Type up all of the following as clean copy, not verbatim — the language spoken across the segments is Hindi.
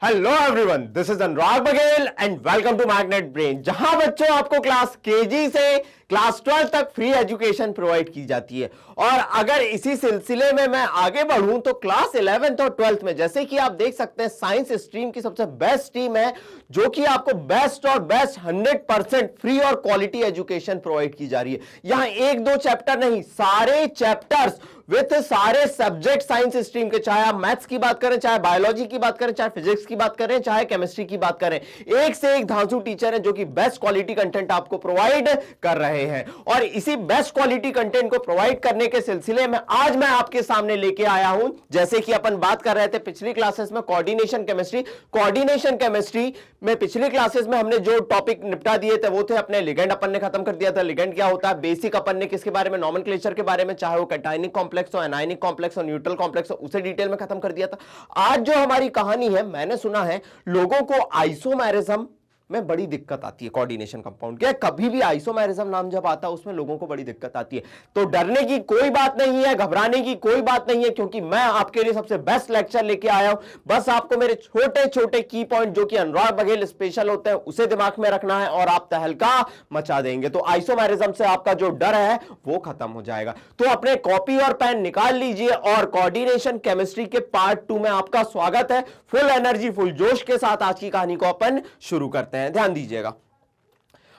Hello everyone, this is Anurag Baghel and welcome to Magnet Brain, जहां बच्चों आपको क्लास केजी से क्लास 12 तक फ्री एजुकेशन प्रोवाइड की जाती है। और अगर इसी सिलसिले में मैं आगे बढ़ूं तो क्लास 11th और 12th में, जैसे कि आप देख सकते हैं, साइंस स्ट्रीम की सबसे बेस्ट टीम है जो कि आपको बेस्ट और बेस्ट 100% फ्री और क्वालिटी एजुकेशन प्रोवाइड की जा रही है। यहां एक दो चैप्टर नहीं, सारे चैप्टर्स विथ सारे सब्जेक्ट साइंस स्ट्रीम के, चाहे आप मैथ्स की बात करें, चाहे बायोलॉजी की बात करें, चाहे फिजिक्स की बात करें, चाहे केमिस्ट्री की बात करें, एक से एक धांसू टीचर है जो कि बेस्ट क्वालिटी कंटेंट आपको प्रोवाइड कर रहे हैं। और इसी बेस्ट क्वालिटी कंटेंट को प्रोवाइड करने के सिलसिले में आज मैं आपके सामने लेके आया हूं, जैसे कि अपन बात कर रहे थे पिछली क्लासेस में कोऑर्डिनेशन केमिस्ट्री। कोऑर्डिनेशन केमिस्ट्री में पिछली क्लासेस में हमने जो टॉपिक निपटा दिए थे वो थे अपने लिगेंड, अपन ने खत्म कर दिया था। लिगेंड क्या होता है, बेसिक अपन ने किसके बारे में, नॉमेनक्लेचर के बारे में, चाहे वो कैटायनिक कॉम्प्लेक्स हो, एनायनिक कॉम्प्लेक्स हो, न्यूट्रल कॉम्प्लेक्स हो, उसे डिटेल में खत्म कर दिया था। आज जो हमारी कहानी है, मैंने सुना है लोगों को आइसोमेरिज्म में बड़ी दिक्कत आती है कोऑर्डिनेशन कंपाउंड के। कभी भी आइसोमेरिज्म नाम जब आता है उसमें लोगों को बड़ी दिक्कत आती है, तो डरने की कोई बात नहीं है, घबराने की कोई बात नहीं है, क्योंकि मैं आपके लिए सबसे बेस्ट लेक्चर लेके आया हूं। बस आपको मेरे छोटे छोटे की पॉइंट जो कि अनुराग बघेल स्पेशल होते हैं उसे दिमाग में रखना है और आप तहलका मचा देंगे, तो आइसोमेरिज्म से आपका जो डर है वो खत्म हो जाएगा। तो अपने कॉपी और पेन निकाल लीजिए और कोऑर्डिनेशन केमिस्ट्री के पार्ट 2 में आपका स्वागत है। फुल एनर्जी फुल जोश के साथ आज की कहानी को अपन शुरू करते हैं। ध्यान दीजिएगा,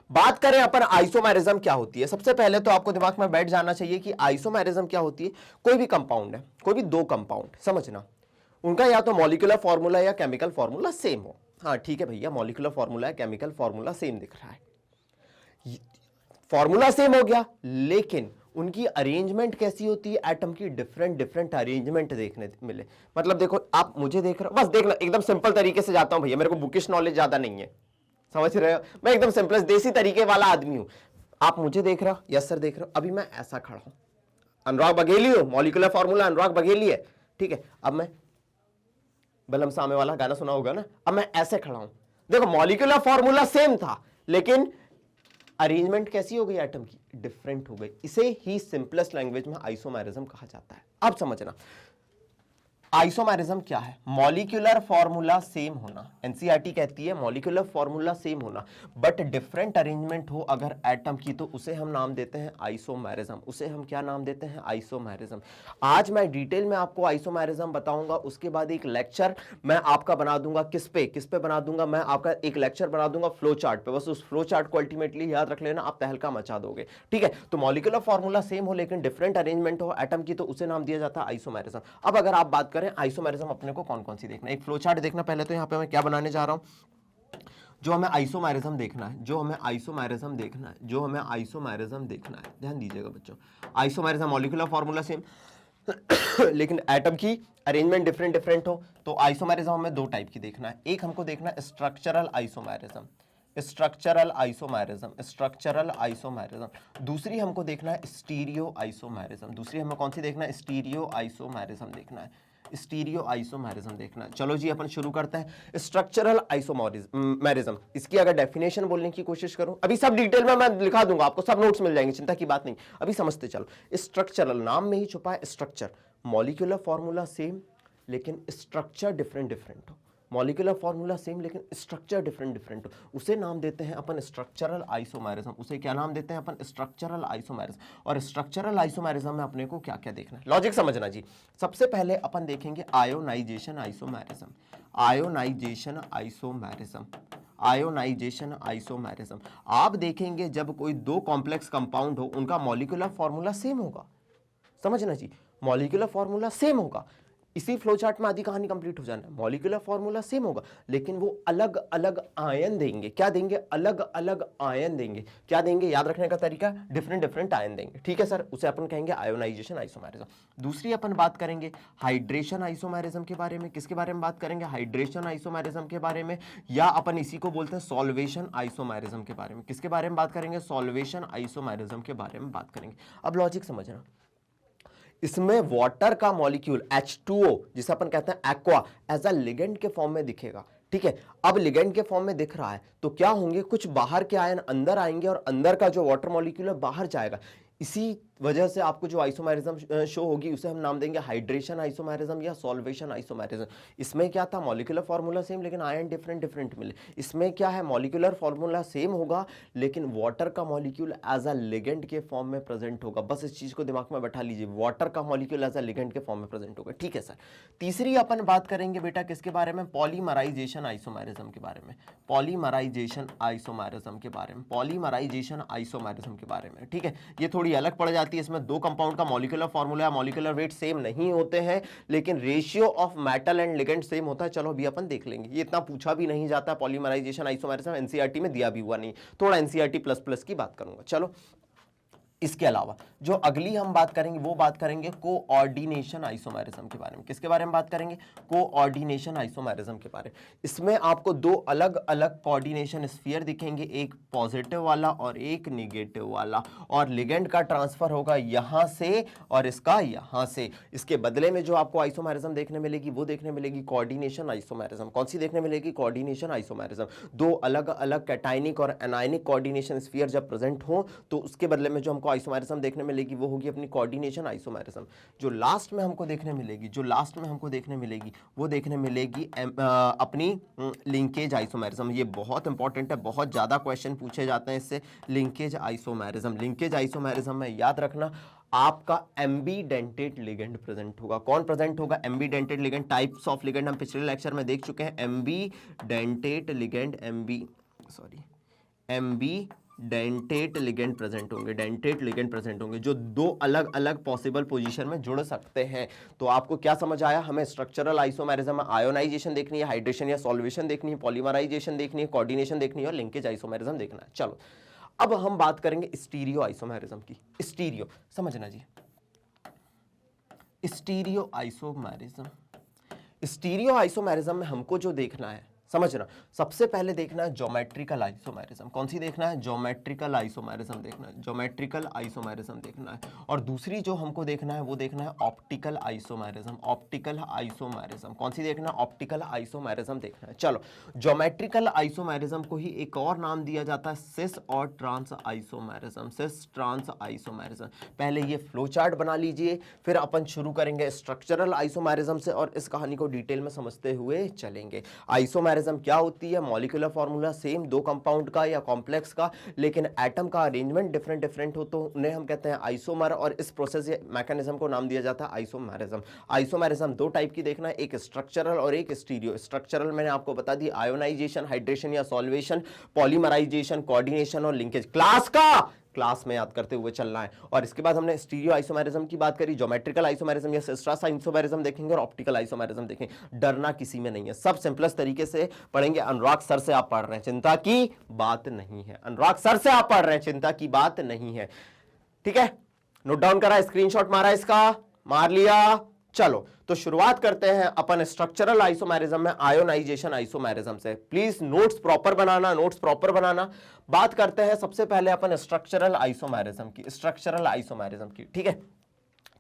बात करें अपन आइसोमेरिज्म क्या होती है। सबसे पहले तो आपको दिमाग में बैठ जाना चाहिए कि आइसोमेरिज्म क्या होती है। कोई भी कंपाउंड है, कोई भी दो कंपाउंड समझना, उनका या तो मॉलिक्यूलर फॉर्मूला या केमिकल फॉर्मूला सेम हो। हाँ ठीक है भैया, मॉलिक्यूलर फॉर्मूला या केमिकल फॉर्मूला सेम दिख रहा है, फॉर्मूला सेम हो गया, लेकिन उनकी अरेंजमेंट कैसी होती है, एटम की डिफरेंट डिफरेंट अरेंजमेंट देखने मिले। मतलब देखो, आप मुझे देख रहे हो, बस देखना, एकदम सिंपल तरीके से जाता हूं भैया, मेरे को बुकिश नॉलेज ज्यादा नहीं है, समझ रहे हो, मैं एकदम सिंपल देसी तरीके वाला आदमी हूं। आप मुझे देख रहे हो, यस सर देख रहे हो, अभी मैं ऐसा खड़ा हूं, अनुराग बघेली हूं, मॉलिक्यूलर फॉर्मूला अनुराग बघेली है, ठीक है। अब मैं बलम सामे वाला गाना सुना होगा ना, अब मैं ऐसे खड़ा हूं, देखो मॉलिक्यूलर फॉर्मूला सेम था, लेकिन अरेंजमेंट कैसी हो गई, एटम की डिफरेंट हो गई। इसे ही सिंपलेस्ट लैंग्वेज में आइसोमेरिज्म कहा जाता है। अब समझना आइसोमेरिज्म क्या है। मॉलिक्यूलर फॉर्मूला सेम होना, एनसीईआरटी कहती है मॉलिक्यूलर फॉर्मूला सेम होना, बट डिफरेंट अरेंजमेंट हो अगर एटम की, तो उसे हम नाम देते हैं आइसोमेरिज्म। उसे हम क्या नाम देते हैं, आइसोमेरिज्म। आज मैं डिटेल में आपको आइसोमेरिज्म बताऊंगा, उसके बाद एक लेक्चर मैं आपका बना दूंगा। किस पे बना दूंगा, मैं आपका एक लेक्चर बना दूंगा फ्लो चार्ट पे। बस उस फ्लो चार्ट को अल्टीमेटली याद रख लेना, आप तहलका मचा दोगे, ठीक है। तो मॉलिक्यूलर फॉर्मूला सेम हो लेकिन डिफरेंट अरेंजमेंट हो एटम की, तो उसे नाम दिया जाता है आइसोमेरिज्म। अब अगर आप बात करें आइसोमेरिज्म अपने को कौन कौन सी देखना है, एक फ्लो चार्ट देखना। पहले तो यहां पे मैं क्या बनाने जा रहा हूं, जो हमें आइसोमेरिज्म देखना है, जो हमें आइसोमेरिज्म देखना है, जो हमें आइसोमेरिज्म देखना है, ध्यान दीजिएगा बच्चों। आइसोमेरिज्म मॉलिक्यूलर फॉर्मूला सेम लेकिन एटम की अरेंजमेंट डिफरेंट डिफरेंट हो, तो आइसोमेरिज्म हमें दो टाइप की देखना है। एक हमको देखना है structural isomerism, structural isomerism, structural isomerism. दूसरी हमको देखना है स्टीरियो आइसोमेरिज्म। दूसरी हमें कौन सी देखना है, स्टीरियो आइसोमेरिज्म देखना है, स्टीरियो आइसोमेरिज्म देखना है। चलो जी अपन शुरू करते हैं। स्ट्रक्चरल आइसोमेरिज्म, इसकी अगर डेफिनेशन बोलने की कोशिश करूं, अभी सब डिटेल में मैं लिखा दूंगा, आपको सब नोट्स मिल जाएंगे, चिंता की बात नहीं, अभी समझते चलो। स्ट्रक्चरल नाम में ही छुपा है स्ट्रक्चर, मॉलिक्यूलर फॉर्मूला सेम लेकिन स्ट्रक्चर डिफरेंट डिफरेंट हो। मॉलिक्यूलर फॉर्मूला सेम लेकिन स्ट्रक्चर डिफरेंट डिफरेंट हो, उसे नाम देते हैं अपन स्ट्रक्चरल आइसोमेरिज्म। उसे क्या नाम देते हैं अपन, स्ट्रक्चरल आइसोमेरिज्म। और स्ट्रक्चरल आइसोमेरिज्म में अपने को क्या क्या देखना है, लॉजिक समझना जी। सबसे पहले अपन देखेंगे ionization isomerism, ionization isomerism, ionization isomerism. आप देखेंगे जब कोई दो कॉम्प्लेक्स कंपाउंड हो, उनका मॉलिक्यूलर फॉर्मूला सेम होगा, समझना जी, मॉलिक्यूलर फॉर्मूला सेम होगा। इसी फ्लो चार्ट में आधी कहानी कंप्लीट हो जाना है। मॉलिक्यूलर फॉर्मूला सेम होगा लेकिन वो अलग अलग आयन देंगे। क्या देंगे, अलग अलग आयन देंगे। क्या देंगे, याद रखने का तरीका, डिफरेंट डिफरेंट आयन देंगे, ठीक है सर। उसे अपन कहेंगे आयोनाइजेशन आइसोमेरिज्म। दूसरी अपन बात करेंगे हाइड्रेशन आइसोमेरिज्म के बारे में। किसके बारे में बात करेंगे, हाइड्रेशन आइसोमेरिज्म के बारे में, या अपन इसी को बोलते हैं सॉल्वेशन आइसोमेरिज्म के बारे में। किसके बारे में बात करेंगे, सॉल्वेशन आइसोमेरिज्म के बारे में बात करेंगे। अब लॉजिक समझना, इसमें वाटर का मॉलिक्यूल H2O, जिसे अपन कहते हैं एक्वा, एज अ लिगेंड के फॉर्म में दिखेगा, ठीक है। अब लिगेंड के फॉर्म में दिख रहा है तो क्या होंगे, कुछ बाहर के आयन अंदर आएंगे और अंदर का जो वाटर मॉलिक्यूल है बाहर जाएगा। इसी वजह से आपको जो आइसोमेरिज्म शो होगी उसे हम नाम देंगे हाइड्रेशन आइसोमेरिज्म या सॉल्वेशन आइसोमेरिज्म। इसमें क्या था, मॉलिक्यूलर फार्मूला सेम लेकिन आयन डिफरेंट डिफरेंट मिले। इसमें क्या है, मॉलिक्यूलर फार्मूला सेम होगा लेकिन वाटर का मॉलिक्यूल एज अ लिगेंड के फॉर्म में प्रेजेंट होगा। बस इस चीज को दिमाग में बैठा लीजिए, वाटर का मॉलिक्यूल एज अ लिगेंड के फॉर्म में प्रेजेंट होगा। ठीक है सर। तीसरी अपन बात करेंगे बेटा किसके बारे में, पॉलीमराइजेशन आइसोमेरिज्म के बारे में। पॉलीमराइजेशन आइसोमेरिज्म के बारे में, पॉलीमराइजेशन आइसोमेरिज्म के बारे में। ठीक है, ये थोड़ी अलग पड़ जाती है। इसमें दो कंपाउंड का molecular formula, molecular weight same नहीं होते हैं लेकिन ratio of metal and ligand same होता है। चलो अभी अपन देख लेंगे, ये इतना पूछा भी नहीं जाता। पॉलीमराइजेशन आइसोमेरिज्म एनसीईआरटी में दिया भी हुआ नहीं, थोड़ा एनसीईआरटी प्लस प्लस की बात करूंगा। चलो इसके अलावा जो अगली हम बात करेंगे वो बात करेंगे कोऑर्डिनेशन आइसोमेरिज्म के बारे में। किसके बारे में बात करेंगे, कोऑर्डिनेशन आइसोमेरिज्म के बारे में। इसमें आपको दो अलग अलग कोऑर्डिनेशन स्फीयर दिखेंगे, एक पॉजिटिव वाला और एक नेगेटिव वाला, और लिगेंड का ट्रांसफर होगा यहां से और इसका यहां से। इसके बदले में जो आपको आइसोमेरिज्म देखने मिलेगी वो देखने मिलेगी कोऑर्डिनेशन आइसोमेरिज्म। कौन सी देखने मिलेगी, कोऑर्डिनेशन आइसोमेरिज्म। दो अलग अलग कैटायनिक और एनायनिक कोऑर्डिनेशन स्फीयर जब प्रेजेंट हो तो उसके बदले में जो हमको आइसोमेरिज्म देखने मिलेगी वो होगी अपनी कोऑर्डिनेशन आइसोमेरिज्म। जो लास्ट में हमको देखने मिलेगी, वो देखने मिलेगी अपनी लिंकेज आइसोमेरिज्म। ये बहुत इंपॉर्टेंट है, बहुत ज्यादा क्वेश्चन पूछे जाते हैं इससे। लिंकेज आइसोमेरिज्म, लिंकेज आइसोमेरिज्म में याद रखना आपका एम्बीडेंटेड लिगेंड प्रेजेंट होगा। कौन प्रेजेंट होगा, एम्बीडेंटेड लिगेंड। टाइप्स ऑफ लिगेंड हम पिछले लेक्चर में देख चुके हैं। एम्बीडेंटेड लिगेंड, एम्बीडेंटेड लिगेंड प्रेजेंट होंगे, डेंटेड लिगेंड प्रेजेंट होंगे जो दो अलग अलग पॉसिबल पोजीशन में जुड़ सकते हैं। तो आपको क्या समझ आया, हमें स्ट्रक्चरल आइसोमेरिज्म में आयोनाइजेशन देखनी है, हाइड्रेशन या सॉल्वेशन देखनी है, पॉलीमराइजेशन देखनी है, कोऑर्डिनेशन देखनी है और लिंकेज आइसोमेरिज्म देखना है। चलो अब हम बात करेंगे स्टीरियो आइसोमेरिज्म की। स्टीरियो समझना जी, स्टीरियो आइसोमेरिज्म। स्टीरियो आइसोमेरिज्म में हमको जो देखना है, समझना, सबसे पहले देखना है ज्योमेट्रिकल आइसोमेरिज्म। कौन सी देखना है, ज्योमेट्रिकल आइसोमेरिज्म देखना है, ज्योमेट्रिकल आइसोमेरिज्म देखना है। और दूसरी जो हमको देखना है वो देखना है ऑप्टिकल आइसोमेरिज्म, ऑप्टिकल आइसोमेरिज्म। कौन सी देखना है, ऑप्टिकल आइसोमेरिज्म देखना है। चलो ज्योमेट्रिकल आइसोमेरिज्म को ही एक और नाम दिया जाता है सिस और trans isomerism, cis trans isomerism. पहले ये फ्लो चार्ट बना लीजिए, फिर अपन शुरू करेंगे स्ट्रक्चरल आइसोमेरिज्म से और इस कहानी को डिटेल में समझते हुए चलेंगे। आइसोमेरिज्म क्या होती है, मॉलिक्यूलर फार्मूला सेम दो कंपाउंड का या कॉम्प्लेक्स का, लेकिन एटम का अरेंजमेंट डिफरेंट डिफरेंट हो तो उन्हें हम कहते हैं आइसोमर, और इस प्रोसेस मैकेनिज्म को नाम दिया जाता है आइसोमेरिज्म। आइसोमेरिज्म दो टाइप की देखना है, एक स्ट्रक्चरल और एक स्टीरियो। स्ट्रक्चरल मैंने आपको बता दी, आयोनाइजेशन, हाइड्रेशन या सॉल्वेशन, पॉलीमराइजेशन, कोऑर्डिनेशन और लिंकेज। क्लास में याद करते हुए चलना है। और इसके बाद हमने स्टीरियो आइसोमेरिज्म की बात करी, ज्योमेट्रिकल आइसोमेरिज्म या सिस्ट्रास आइसोमेरिज्म देखेंगे और ऑप्टिकल आइसोमेरिज्म देखेंगे। डरना किसी में नहीं है, सब सिंपलेस्ट तरीके से पढ़ेंगे। अनुराग सर से आप पढ़ रहे हैं, चिंता की बात नहीं है। अनुराग सर से आप पढ़ रहे हैं, चिंता की बात नहीं है। ठीक है, नोट डाउन करा, स्क्रीनशॉट मारा, इसका मार लिया। चलो तो शुरुआत करते हैं अपन स्ट्रक्चरल आइसोमेरिज्म में आयोनाइजेशन आइसोमेरिज्म से। प्लीज नोट्स प्रॉपर बनाना, बात करते हैं सबसे पहले अपन स्ट्रक्चरल आइसोमेरिज्म की, स्ट्रक्चरल आइसोमेरिज्म की। ठीक है,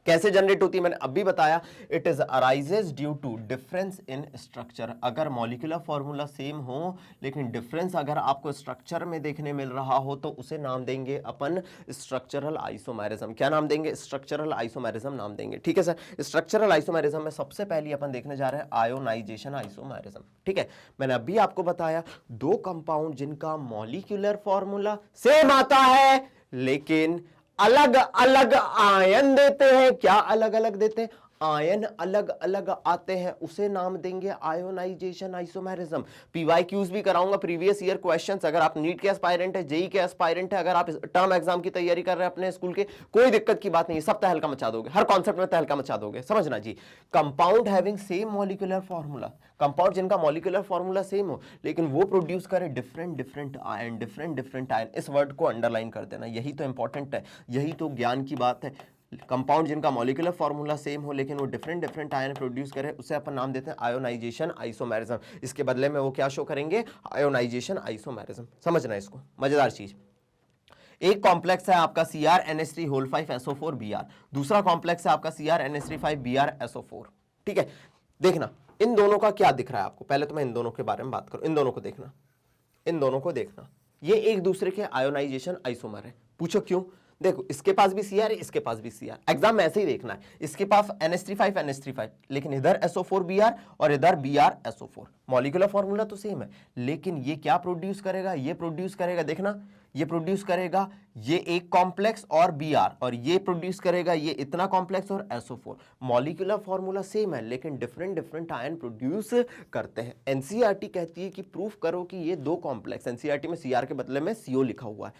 कैसे जनरेट होती है मैंने अभी बताया, it is arises due to difference in structure. अगर मॉलिक्यूलर फॉर्मूला सेम हो लेकिन डिफरेंस अगर आपको स्ट्रक्चर में देखने मिल रहा हो तो उसे नाम देंगे अपन स्ट्रक्चरल आइसोमेरिज्म। क्या नाम देंगे, स्ट्रक्चरल आइसोमेरिज्म नाम देंगे। ठीक है सर, स्ट्रक्चरल आइसोमेरिज्म में सबसे पहले अपन देखने जा रहे हैं आयोनाइजेशन आइसोमेरिज्म। ठीक है, मैंने अभी आपको बताया दो कंपाउंड जिनका मॉलिक्यूलर फॉर्मूला सेम आता है लेकिन अलग अलग आयन देते हैं। क्या अलग अलग देते हैं, आयन अलग अलग आते हैं, उसे नाम देंगे आयोनाइजेशन आइसोमेरिज्म। पीवाईक्यूज भी कराऊंगा, प्रीवियस ईयर क्वेश्चंस। अगर आप नीट के एस्पायरेंट है, जेई के एस्पायरेंट है, अगर आप टर्म एग्जाम की तैयारी कर रहे हैं अपने स्कूल के, कोई दिक्कत की बात नहीं, सब तहलका मचा दोगे, हर कॉन्सेप्ट में तहलका मचा दोगे। समझना जी, compound having same molecular formula, compound जिनका मॉलिक्यूलर फॉर्मूला सेम हो लेकिन वो प्रोड्यूस करे डिफरेंट डिफरेंट आयन। इस वर्ड को अंडरलाइन कर देना, यही तो इंपॉर्टेंट है, यही तो ज्ञान की बात है। कंपाउंड जिनका मॉलिक्यूलर फॉर्मूला सेम हो लेकिन वो डिफरेंट आयन प्रोड्यूस करे, उसे अपन नाम देते हैं आयोनाइजेशन आइसोमेरिज्म। इसके बदले में वो क्या शो करेंगे, आयोनाइजेशन आइसोमेरिज्म। समझना इसको, मजेदार चीज। एक कॉम्प्लेक्स है आपका Cr NH3 5SO4Br, दूसरा कॉम्प्लेक्स है आपका Cr NH3 5BrSO4। ठीक है, देखना इन दोनों का क्या दिख रहा है आपको। पहले तो मैं इन दोनों के बारे में बात करूं, इन दोनों को देखना, ये एक दूसरे के आयोनाइजेशन आइसोमर है। पूछो क्यों, देखो इसके पास भी Cr है, इसके पास भी Cr, एग्जाम में ऐसे ही देखना है, इसके पास NH3 NH3, लेकिन इधर SO4Br और इधर Br SO4, मॉलिक्यूलर फॉर्मूला तो सेम है, लेकिन ये क्या प्रोड्यूस करेगा, ये प्रोड्यूस करेगा, देखना ये प्रोड्यूस करेगा ये एक कॉम्प्लेक्स और Br, और ये प्रोड्यूस करेगा ये इतना कॉम्प्लेक्स और SO4, मॉलिक्यूलर फॉर्मूला सेम है लेकिन डिफरेंट डिफरेंट आयन प्रोड्यूस करते हैं। एनसीईआरटी कहती है कि प्रूफ करो कि ये दो कॉम्प्लेक्स, एनसीईआरटी में Cr के बदले में CO लिखा हुआ है,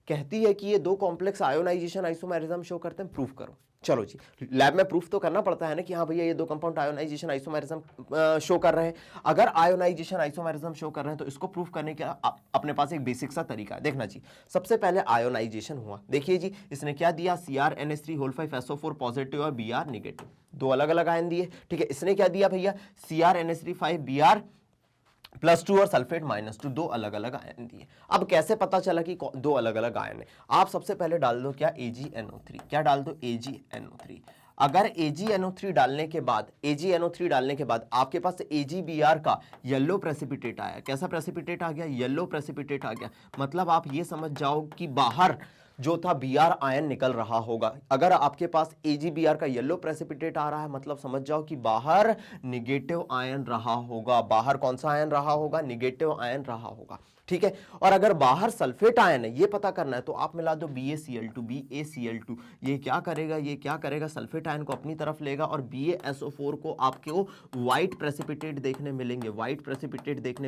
कहती है कि ये दो कॉम्प्लेक्स आयोनाइजेशन आइसोमेरिज्म शो करते हैं, प्रूफ करो। चलो जी, लैब में प्रूफ तो करना पड़ता है ना कि हाँ भैया ये दो कंपाउंड आयोनाइजेशन आइसोमेरिज्म शो कर रहे हैं। अगर आयोनाइजेशन आइसोमेरिज्म शो कर रहे हैं तो इसको प्रूफ करने का अपने पास एक बेसिक सा तरीका है। देखना जी, सबसे पहले आयोनाइजेशन हुआ, देखिए जी इसने क्या दिया, CrNH3 पॉजिटिव और Br निगेटिव, दो अलग अलग आयन दिए, ठीक है। इसने क्या दिया भैया, CrNH3 Br +2 और सल्फेट -2, दो अलग अलग आयन दिए। अब कैसे पता चला कि दो अलग अलग आयन है, आप सबसे पहले डाल दो क्या, AgNO3, क्या डाल दो, AgNO3। अगर AgNO3 डालने के बाद आपके पास AgBr का येलो प्रेसिपिटेट आया, कैसा प्रेसिपिटेट आ गया, येलो प्रेसिपिटेट आ गया, मतलब आप ये समझ जाओ कि बाहर जो था Br आयन निकल रहा होगा। अगर आपके पास AgBr का येलो प्रेसिपिटेट आ रहा है मतलब समझ जाओ कि बाहर निगेटिव आयन रहा होगा, बाहर कौन सा आयन रहा होगा, निगेटिव आयन रहा होगा, ठीक है। और अगर बाहर सल्फेट आयन है ये पता करना है तो आप मिला दो BaCl2, ये क्या करेगा, सल्फेट आयन को अपनी तरफ लेगा और BaSO4 को आपको व्हाइट प्रेसिपिटेट देखने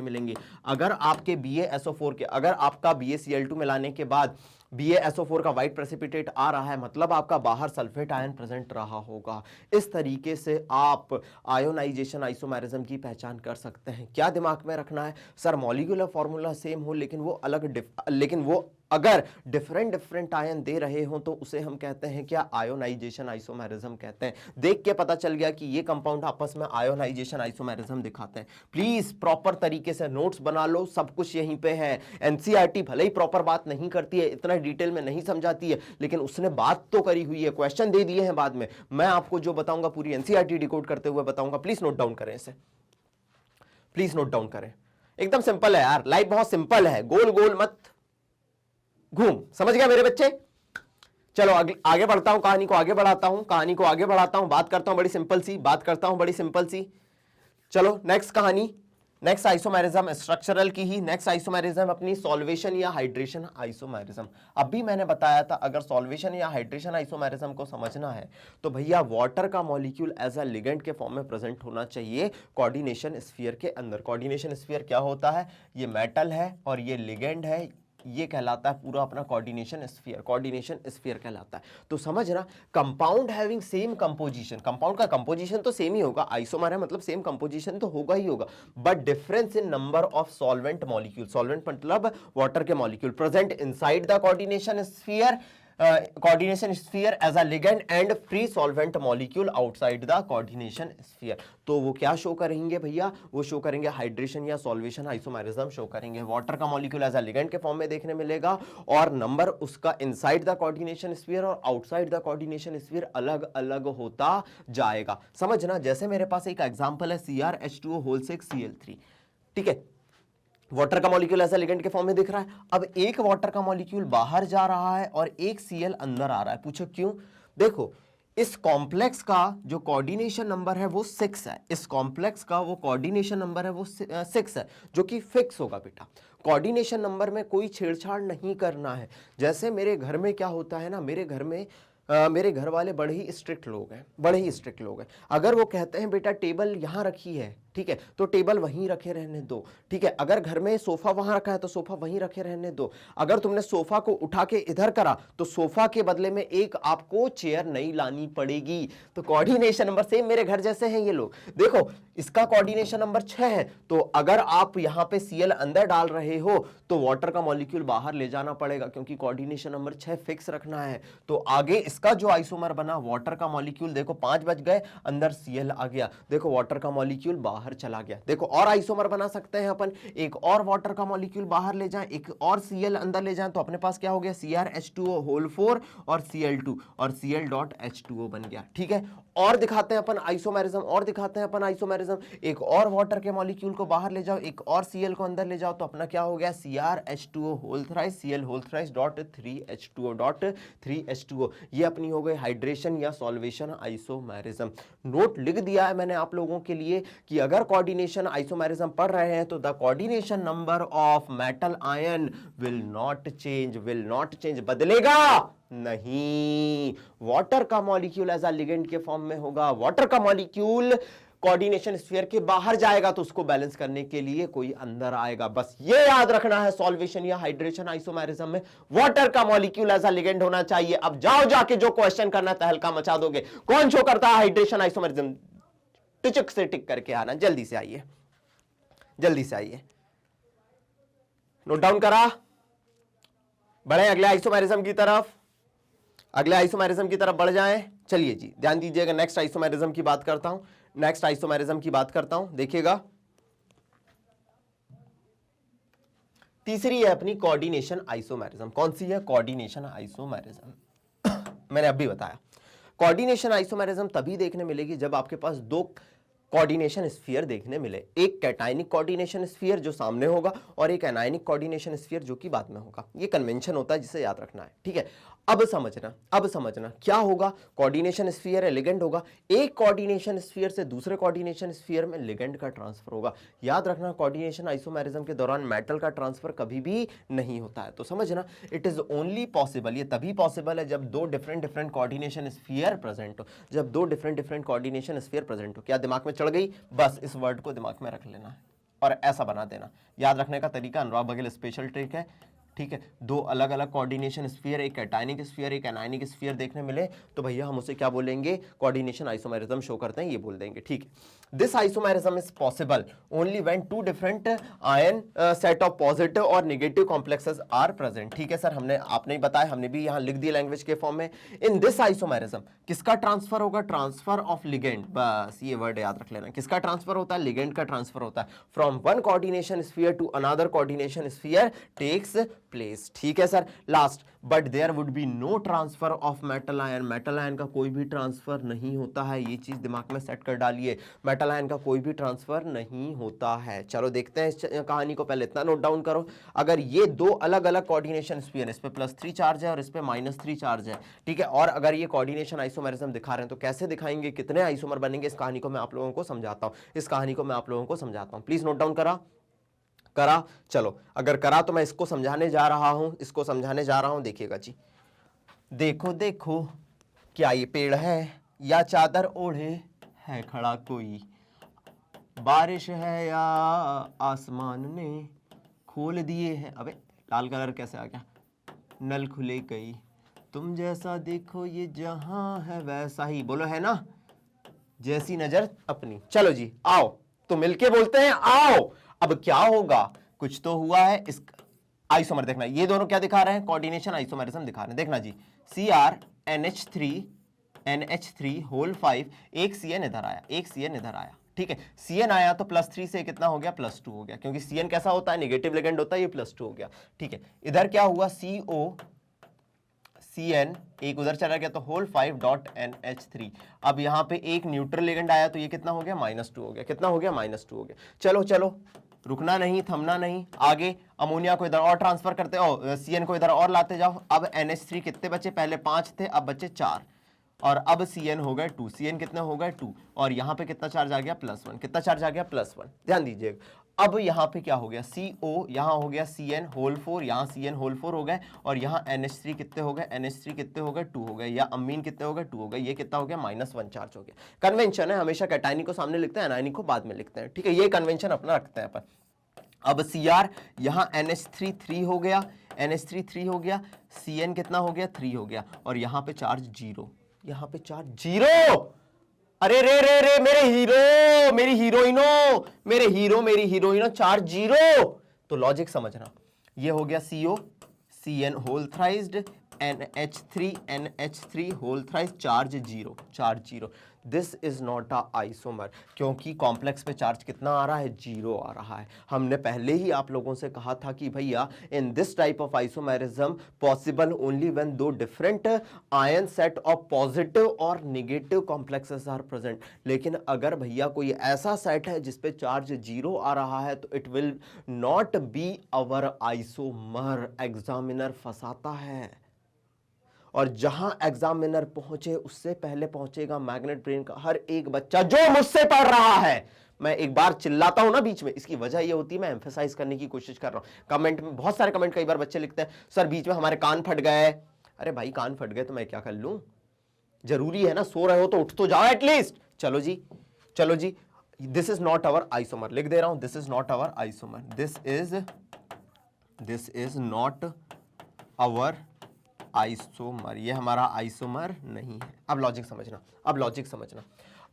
मिलेंगे, अगर आपके BaSO4 के, अगर आपका BaCl2 मिलाने के बाद BaSO4 का व्हाइट प्रेसिपिटेट आ रहा है मतलब आपका बाहर सल्फेट आयन प्रेजेंट रहा होगा। इस तरीके से आप आयोनाइजेशन आइसोमेरिज्म की पहचान कर सकते हैं। क्या दिमाग में रखना है, सर मॉलिक्यूलर फॉर्मूला सेम हो लेकिन वो अगर डिफरेंट आयन दे रहे हो तो उसे हम कहते हैं क्या, आयोनाइजेशन आइसोमेरिज्म कहते हैं। देख के पता चल गया कि ये कंपाउंड आपस में आयोनाइजेशन आइसोमेरिज्म दिखाते हैं। प्लीज प्रॉपर तरीके से नोट्स बना लो, सब कुछ यहीं पे है। एनसीईआरटी भले ही प्रॉपर बात नहीं करती है, इतना डिटेल में नहीं समझाती है, लेकिन उसने बात तो करी हुई है, क्वेश्चन दे दिए हैं बाद में। मैं आपको जो बताऊंगा पूरी एनसीईआरटी डिकोड करते हुए बताऊंगा, प्लीज नोट डाउन करें इसे, प्लीज नोट डाउन करें। एकदम सिंपल है यार, लाइफ बहुत सिंपल है, गोल गोल मत घूम, समझ गया मेरे बच्चे। चलो आगे बढ़ता हूं, कहानी को आगे बढ़ाता हूं, बात करता हूं बड़ी सिंपल सी, चलो नेक्स्ट कहानी, नेक्स्ट आइसोमेरिज्म स्ट्रक्चरल की ही नेक्स्ट आइसोमेरिज्म अपनी सॉल्वेशन या हाइड्रेशन आइसोमेरिज्म। अभी मैंने बताया था अगर सॉल्वेशन या हाइड्रेशन आइसोमेरिज्म को समझना है तो भैया वाटर का मॉलिक्यूल एज अ लिगेंड के फॉर्म में प्रेजेंट होना चाहिए कोऑर्डिनेशन स्फीयर के अंदर। कोऑर्डिनेशन स्फीयर क्या होता है, ये मेटल है और ये लिगेंड है, ये कहलाता है पूरा अपना कोऑर्डिनेशन स्फीयर कहलाता है। तो समझना, compound having same composition, compound का कंपोजिशन तो सेम ही होगा, आइसोमर है मतलब सेम कंपोजिशन तो होगा ही होगा, but difference in number of solvent molecule, solvent मतलब वाटर के molecule present inside the coordination sphere as a ligand and free solvent molecule outside the coordination sphere. तो वो क्या शो करेंगे भैया, वो शो करेंगे हाइड्रेशन या सॉल्वेशन आइसोमेरिज्म शो करेंगे। वाटर का मॉलिक्यूल एज अ लिगेंड के फॉर्म में देखने मिलेगा और नंबर उसका इनसाइड द कोऑर्डिनेशन स्फीयर और आउटसाइड द कोऑर्डिनेशन स्फीयर अलग अलग होता जाएगा। समझना, जैसे मेरे पास एक एग्जांपल है CrH2O होल 6 Cl3, ठीक है, वाटर का मॉलिक्यूल ऐसा लिगेंड के फॉर्म में दिख रहा है। अब एक वाटर का मॉलिक्यूल बाहर जा रहा है और एक Cl अंदर आ रहा है, पूछो क्यों। देखो इस कॉम्प्लेक्स का जो कोऑर्डिनेशन नंबर है वो 6 है, इस कॉम्प्लेक्स का वो कोऑर्डिनेशन नंबर है वो 6 है, जो कि फिक्स होगा बेटा। कोऑर्डिनेशन नंबर में कोई छेड़छाड़ नहीं करना है। जैसे मेरे घर में क्या होता है ना, मेरे घर वाले बड़े ही स्ट्रिक्ट लोग हैं, अगर वो कहते हैं बेटा टेबल यहाँ रखी है, ठीक है, तो टेबल वहीं रखे रहने दो, ठीक है। अगर घर में सोफा वहां रखा है तो सोफा वहीं रखे रहने दो। अगर तुमने सोफा को उठा के इधर करा तो सोफा के बदले में एक आपको चेयर नई लानी पड़ेगी। तो कोऑर्डिनेशन नंबर सेम मेरे घर जैसे हैं ये लोग। देखो इसका कोऑर्डिनेशन नंबर 6 है, तो अगर आप यहां पे Cl अंदर डाल रहे हो तो वाटर का मॉलिक्यूल बाहर ले जाना पड़ेगा, क्योंकि कोऑर्डिनेशन नंबर 6 फिक्स रखना है। तो आगे इसका जो आइसोमर बना वाटर का मॉलिक्यूल, देखो 5 बज गए, अंदर Cl आ गया, देखो वाटर का मॉलिक्यूल बाहर बाहर चला गया। देखो और आइसोमर बना सकते हैं अपन, एक और वाटर का मॉलिक्यूल बाहर ले जाएं, एक और Cl अंदर ले जाएं, तो अपने पास क्या हो गया CrH2O होल 4 और Cl2 और Cl.H2O बन गया। ठीक है, और दिखाते हैं अपन आइसोमेरिज्म, और दिखाते हैं अपन आइसोमेरिज्म, एक और वाटर के मॉलिक्यूल को बाहर ले जाओ, एक और Cl को अंदर ले जाओ, तो अपना क्या हो गया CrH2O whole thrice Cl whole thrice dot 3H2O। ये अपनी हो गई हाइड्रेशन या सॉल्वेशन आइसोमेरिज्म। नोट लिख दिया है मैंने आप लोगों के लिए कि अगर कोऑर्डिनेशन आइसोमेरिज्म पढ़ रहे हैं तो the coordination number of metal ion will not change, बदलेगा नहीं। वाटर का मॉलिक्यूल एज अ लिगेंड के फॉर्म में होगा, वाटर का मॉलिक्यूल कोऑर्डिनेशन स्फीयर के बाहर जाएगा तो उसको बैलेंस करने के लिए कोई अंदर आएगा। बस ये याद रखना है, सॉल्वेशन या हाइड्रेशन आइसोमेरिज्म में वाटर का मॉलिक्यूल एज अ लिगेंड होना चाहिए। अब जाओ जाके जो क्वेश्चन करना तहलका मचा दोगे। कौन शो करता है हाइड्रेशन आइसोमेरिज्म? टिचक से टिक करके आना, जल्दी से आइए, जल्दी से आइए। नोट डाउन करा, बढ़े अगले आइसोमेरिज्म की तरफ, अगले आइसोमेरिज्म की तरफ बढ़ जाएं। चलिए जी ध्यान दीजिएगा, नेक्स्ट आइसोमेरिज्म की बात करता हूं, नेक्स्ट आइसोमेरिज्म की बात करता हूं। देखिएगा तीसरी है अपनी कोऑर्डिनेशन आइसोमेरिज्म। कौन सी है? Coordination isomerism. मैंने अभी बताया कोऑर्डिनेशन आइसोमेरिज्म तभी देखने मिलेगी जब आपके पास दो कोऑर्डिनेशन स्फीयर देखने मिले, एक कैटायनिक कोऑर्डिनेशन स्फीयर जो सामने होगा और एक एनायनिक कोऑर्डिनेशन स्फीयर जो कि बाद में होगा। ये कन्वेंशन होता है जिसे याद रखना है। ठीक है, अब समझना क्या होगा। कोऑर्डिनेशन स्फीयर है, लिगेंड होगा, एक कोऑर्डिनेशन स्फीयर से दूसरे कोऑर्डिनेशन स्फीयर में लिगेंड का ट्रांसफर होगा। याद रखना कोऑर्डिनेशन आइसोमेरिज्म के दौरान मेटल का ट्रांसफर कभी भी नहीं होता है। तो समझना इट इज ओनली पॉसिबल, ये तभी पॉसिबल है जब दो डिफरेंट कोऑर्डिनेशन स्फीयर प्रेजेंट हो, जब दो डिफरेंट कोऑर्डिनेशन स्फीयर प्रेजेंट हो। क्या दिमाग में चढ़ गई? बस इस वर्ड को दिमाग में रख लेना है और ऐसा बना देना। याद रखने का तरीका अनुराग बघेल स्पेशल ट्रिक है। ठीक है, दो अलग अलग कोऑर्डिनेशन स्फीयर, एक कैटायनिक स्फीयर एक एनायनिक स्फीयर देखने मिले तो भैया हम उसे क्या बोलेंगे? कोऑर्डिनेशन आइसोमेरिज्म शो करते हैं, ये बोल देंगे। ठीक है, this isomerism is possible only when two different ion set of positive और नेगेटिव कॉम्प्लेक्सेस आर प्रेजेंट। ठीक है सर, आपने ही बताया, हमने भी यहां लिख दिया लैंग्वेज के फॉर्म में। इन दिस आइसोमेरिज्म किसका ट्रांसफर होगा? Transfer of ligand. बस ये वर्ड याद रख लेना, किसका ट्रांसफर होता है? लिगेंड का ट्रांसफर होता है। From one coordination sphere to another coordination sphere takes place. ठीक है sir, last, but there would be no transfer of metal ion. Metal ion का कोई भी ट्रांसफर नहीं होता है, ये चीज दिमाग में सेट कर डालिए, मेटल आयन का कोई भी ट्रांसफर नहीं होता है। चलो देखते हैं इस कहानी को, पहले इतना नोट डाउन करो। अगर ये दो अलग अलग कोऑर्डिनेशन स्फीयर, इस पे +3 चार्ज है और इस पे -3 चार्ज है, ठीक है, और अगर ये कोऑर्डिनेशन आइसोमेरिज्म दिखा रहे हैं तो कैसे दिखाएंगे, कितने आइसोमर बनेंगे, इस कहानी को मैं आप लोगों को समझाता हूं। प्लीज नोट डाउन करा। चलो अगर करा तो मैं इसको समझाने जा रहा हूं। देखिएगा जी, देखो क्या ये पेड़ है या चादर ओढ़े है खड़ा कोई, बारिश है या आसमान ने खोल दिए हैं। अबे लाल कलर कैसे आ गया? नल खुले कई, तुम जैसा देखो ये जहां है वैसा ही। बोलो है ना, जैसी नजर अपनी। चलो जी आओ, तो मिलके बोलते हैं आओ। अब क्या होगा? कुछ तो हुआ है। इस आइसोमर देखना, ये दोनों क्या दिखा रहे हैं? कोऑर्डिनेशन आइसोमेरिज्म दिखा रहे हैं। देखना जी, CrNH3 होल 5, एक CN इधर आया, ठीक है, CN आया तो +3 से कितना हो गया? +2 हो गया, क्योंकि CN कैसा होता है? नेगेटिव लिगेंड होता है, ये +2 हो गया। ठीक है, इधर क्या हुआ? CN एक उधर चला गया तो होल 5.NH3। अब यहां पे एक न्यूट्रल लिगेंड आया तो ये कितना हो गया? -2 हो गया। कितना हो गया? -2 हो गया। चलो रुकना नहीं, थमना नहीं, आगे अमोनिया को इधर और ट्रांसफर करते हो, CN को इधर और लाते जाओ। अब NH3 कितने बचे? पहले 5 थे, अब बचे 4, और अब CN हो गए 2। CN कितने हो गए? 2, और यहां पे कितना चार्ज आ गया? +1। कितना चार्ज आ गया? +1। ध्यान दीजिएगा, अब यहां पे क्या हो गया? CO यहां हो गया CN होल 4, यहां CN होल 4 हो गए, और यहां NH3 कितने हो गए? NH3 कितने हो गए? 2 हो गए, या अमीन कितने हो गए? 2 हो गए। ये कितना हो गया? -1 चार्ज हो गया। कन्वेंशन है, हमेशा कैटायनिक को सामने लिखते हैं, एनायनिक को बाद में लिखते हैं। ठीक है, ये कन्वेंशन अपना रखते हैं अपन। अब Cr यहां NH3 3 हो गया, CN कितना हो गया? 3 हो गया, और यहां पे चार्ज 0, अरे रे मेरे हीरो, मेरी हीरोइनो, चार्ज 0। तो लॉजिक समझना, ये हो गया CO CN whole thrice NH3 whole thrice, charge 0। This is not a isomer, क्योंकि कॉम्प्लेक्स पे चार्ज कितना आ रहा है, 0 आ रहा है। हमने पहले ही आप लोगों से कहा था कि भैया in this type of isomerism possible only when दो different ion set of positive और नेगेटिव कॉम्प्लेक्सेस आर प्रेजेंट। लेकिन अगर भैया कोई ऐसा सेट है जिसपे चार्ज 0 आ रहा है तो it will not be our isomer. Examiner फंसाता है, और जहां एग्जामिनर पहुंचे उससे पहले पहुंचेगा मैग्नेट ब्रेन का हर एक बच्चा जो मुझसे पढ़ रहा है। मैं एक बार चिल्लाता हूं ना बीच में, इसकी वजह यह होती है मैं एम्फेसाइज करने की कोशिश कर रहा हूं। कमेंट में बहुत सारे कमेंट कई बार बच्चे लिखते हैं सर बीच में हमारे कान फट गए। अरे भाई कान फट गए तो मैं क्या कर लूं, जरूरी है ना, सो रहे हो तो उठ तो जाओ एटलीस्ट। चलो जी, चलो जी, this is not our isomer, लिख दे रहा हूं, this is not our isomer, this is not our isomer, ये हमारा आइसोमर नहीं है। अब लॉजिक समझना, अब लॉजिक समझना।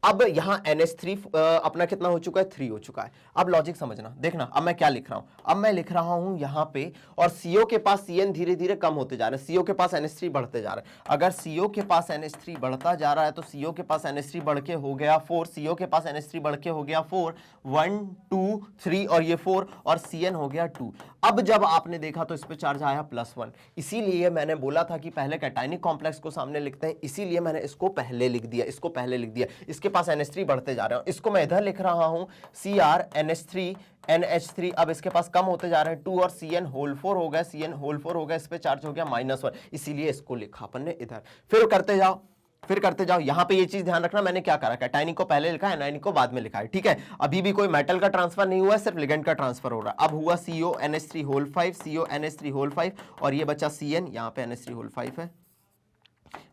अब यहां NH3 अपना कितना हो चुका है, 3 हो चुका है। अब लॉजिक समझना, देखना अब मैं क्या लिख रहा हूं। अब मैं लिख रहा हूं यहां पे, और CO के पास CN धीरे धीरे कम होते जा रहे हैं, CO के पास NH3 बढ़ते जा रहे हैं। अगर CO के पास NH3 बढ़ता जा रहा है तो CO के पास NH3 बढ़ के हो गया 4, CO के पास NH3 बढ़ के हो गया 4, 1 2 3 और ये 4, और CN हो गया 2। अब जब आपने देखा तो इस पे चार्ज आया +1, इसीलिए मैंने बोला था कि पहले कैटायनिक कॉम्प्लेक्स को सामने लिखते हैं, इसीलिए मैंने इसको पहले लिख दिया, इसको पहले लिख दिया। इसके पास NH3 बढ़ते जा रहे हैं, इसको मैं इधर लिख रहा हूं Cr NH3 NH3। अब इसके पास कम होते जा रहे हैं 2 और CN होल 4 हो गया, CN होल 4 हो गया, इस पे चार्ज हो गया -1, इसीलिए इसको लिखा अपन ने इधर। फिर करते जाओ, फिर करते जाओ। यहां पे ये चीज ध्यान रखना, मैंने क्या करा, कैटायनिक को पहले लिखा है, एनायनिक को बाद में लिखा है, ठीक है। अभी भी कोई मेटल का ट्रांसफर नहीं हुआ है, सिर्फ लिगेंड का ट्रांसफर हो रहा है। अब हुआ CO NH3 whole 5, CO NH3 whole 5, और ये बचा CN, यहां पे NH3 होल 5 है,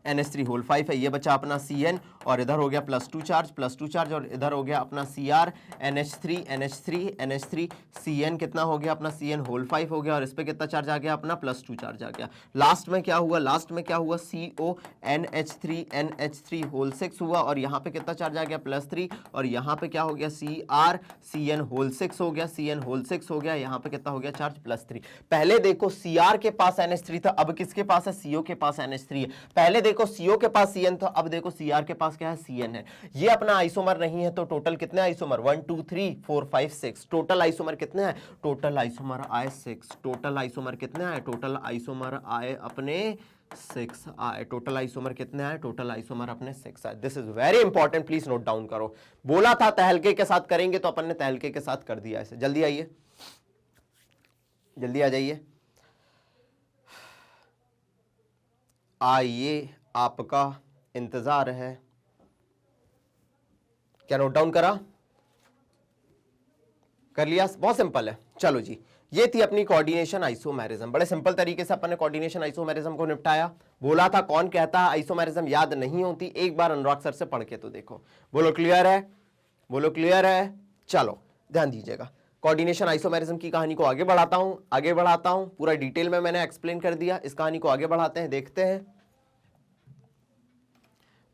NH3 होल 5 है, ये बचा अपना CN, और इधर हो गया +2 चार्ज, और इधर हो गया अपना Cr NH3 CN कितना हो गया अपना, CN होल 5 हो गया, और इस पे कितना चार्ज आ गया अपना, +2 चार्ज आ गया। लास्ट में क्या हुआ, CO NH3 होल 6 हुआ, और यहाँ पे कितना चार्ज आ गया +3, और यहाँ पे क्या हो गया Cr CN होल 6 हो गया, CN होल 6 हो गया, यहाँ पे कितना हो गया चार्ज +3। पहले देखो Cr के पास NH3 था, अब किसके पास है, CO के पास NH3 है। पहले देखो CO के पास CN था, अब देखो Cr के पास क्या है, CN है। ये अपना आइसोमर नहीं है, तो टोटल कितने आइसोमर, 1 2 3 4 5 6, टोटल आइसोमर कितने हैं, टोटल आइसोमर आए 6। टोटल आइसोमर कितने आए, टोटल आइसोमर आए अपने 6 आए। टोटल आइसोमर कितने आए, टोटल आइसोमर अपने 6 आए। This is very important, please note down करो। बोला था तहलके के साथ करेंगे तो अपन ने तहलके के साथ कर दिया ऐसे। जल्दी आइए, जल्दी आ जाइए, आइए, आपका इंतजार है। क्या नोट डाउन करा, कर लिया, बहुत सिंपल है। चलो जी, ये थी अपनी कोऑर्डिनेशन आइसोमेरिज्म। बड़े सिंपल तरीके से अपन ने कोऑर्डिनेशन आइसोमेरिज्म को निपटाया। बोला था कौन कहता है आइसोमेरिज्म याद नहीं होती, एक बार अनुराग सर से पढ़ के तो देखो। बोलो क्लियर है, बोलो क्लियर है। चलो ध्यान दीजिएगा, कोऑर्डिनेशन आइसोमेरिज्म की कहानी को आगे बढ़ाता हूं, पूरा डिटेल में मैंने एक्सप्लेन कर दिया। इस कहानी को आगे बढ़ाते हैं, देखते हैं,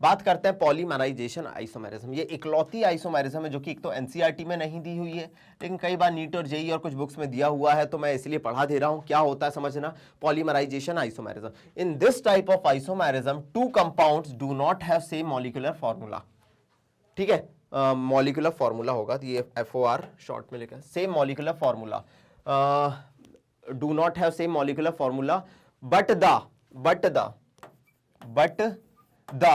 बात करते हैं पॉलीमराइजेशन आइसोमेरिज्म। ये इकलौती आइसोमेरिज्म है जो कि एक तो एनसीईआरटी में नहीं दी हुई है, लेकिन कई बार नीट और जेईई और कुछ बुक्स में दिया हुआ है, तो मैं इसलिए पढ़ा दे रहा हूं। क्या होता है समझना, polymerization isomerism. In this type of isomerism two compounds do not have same molecular formula, ठीक है, मॉलिक्यूलर फॉर्मूला होगा, तो ये FOR शॉर्ट में लिखा, same molecular formula, do not have same molecular formula, but the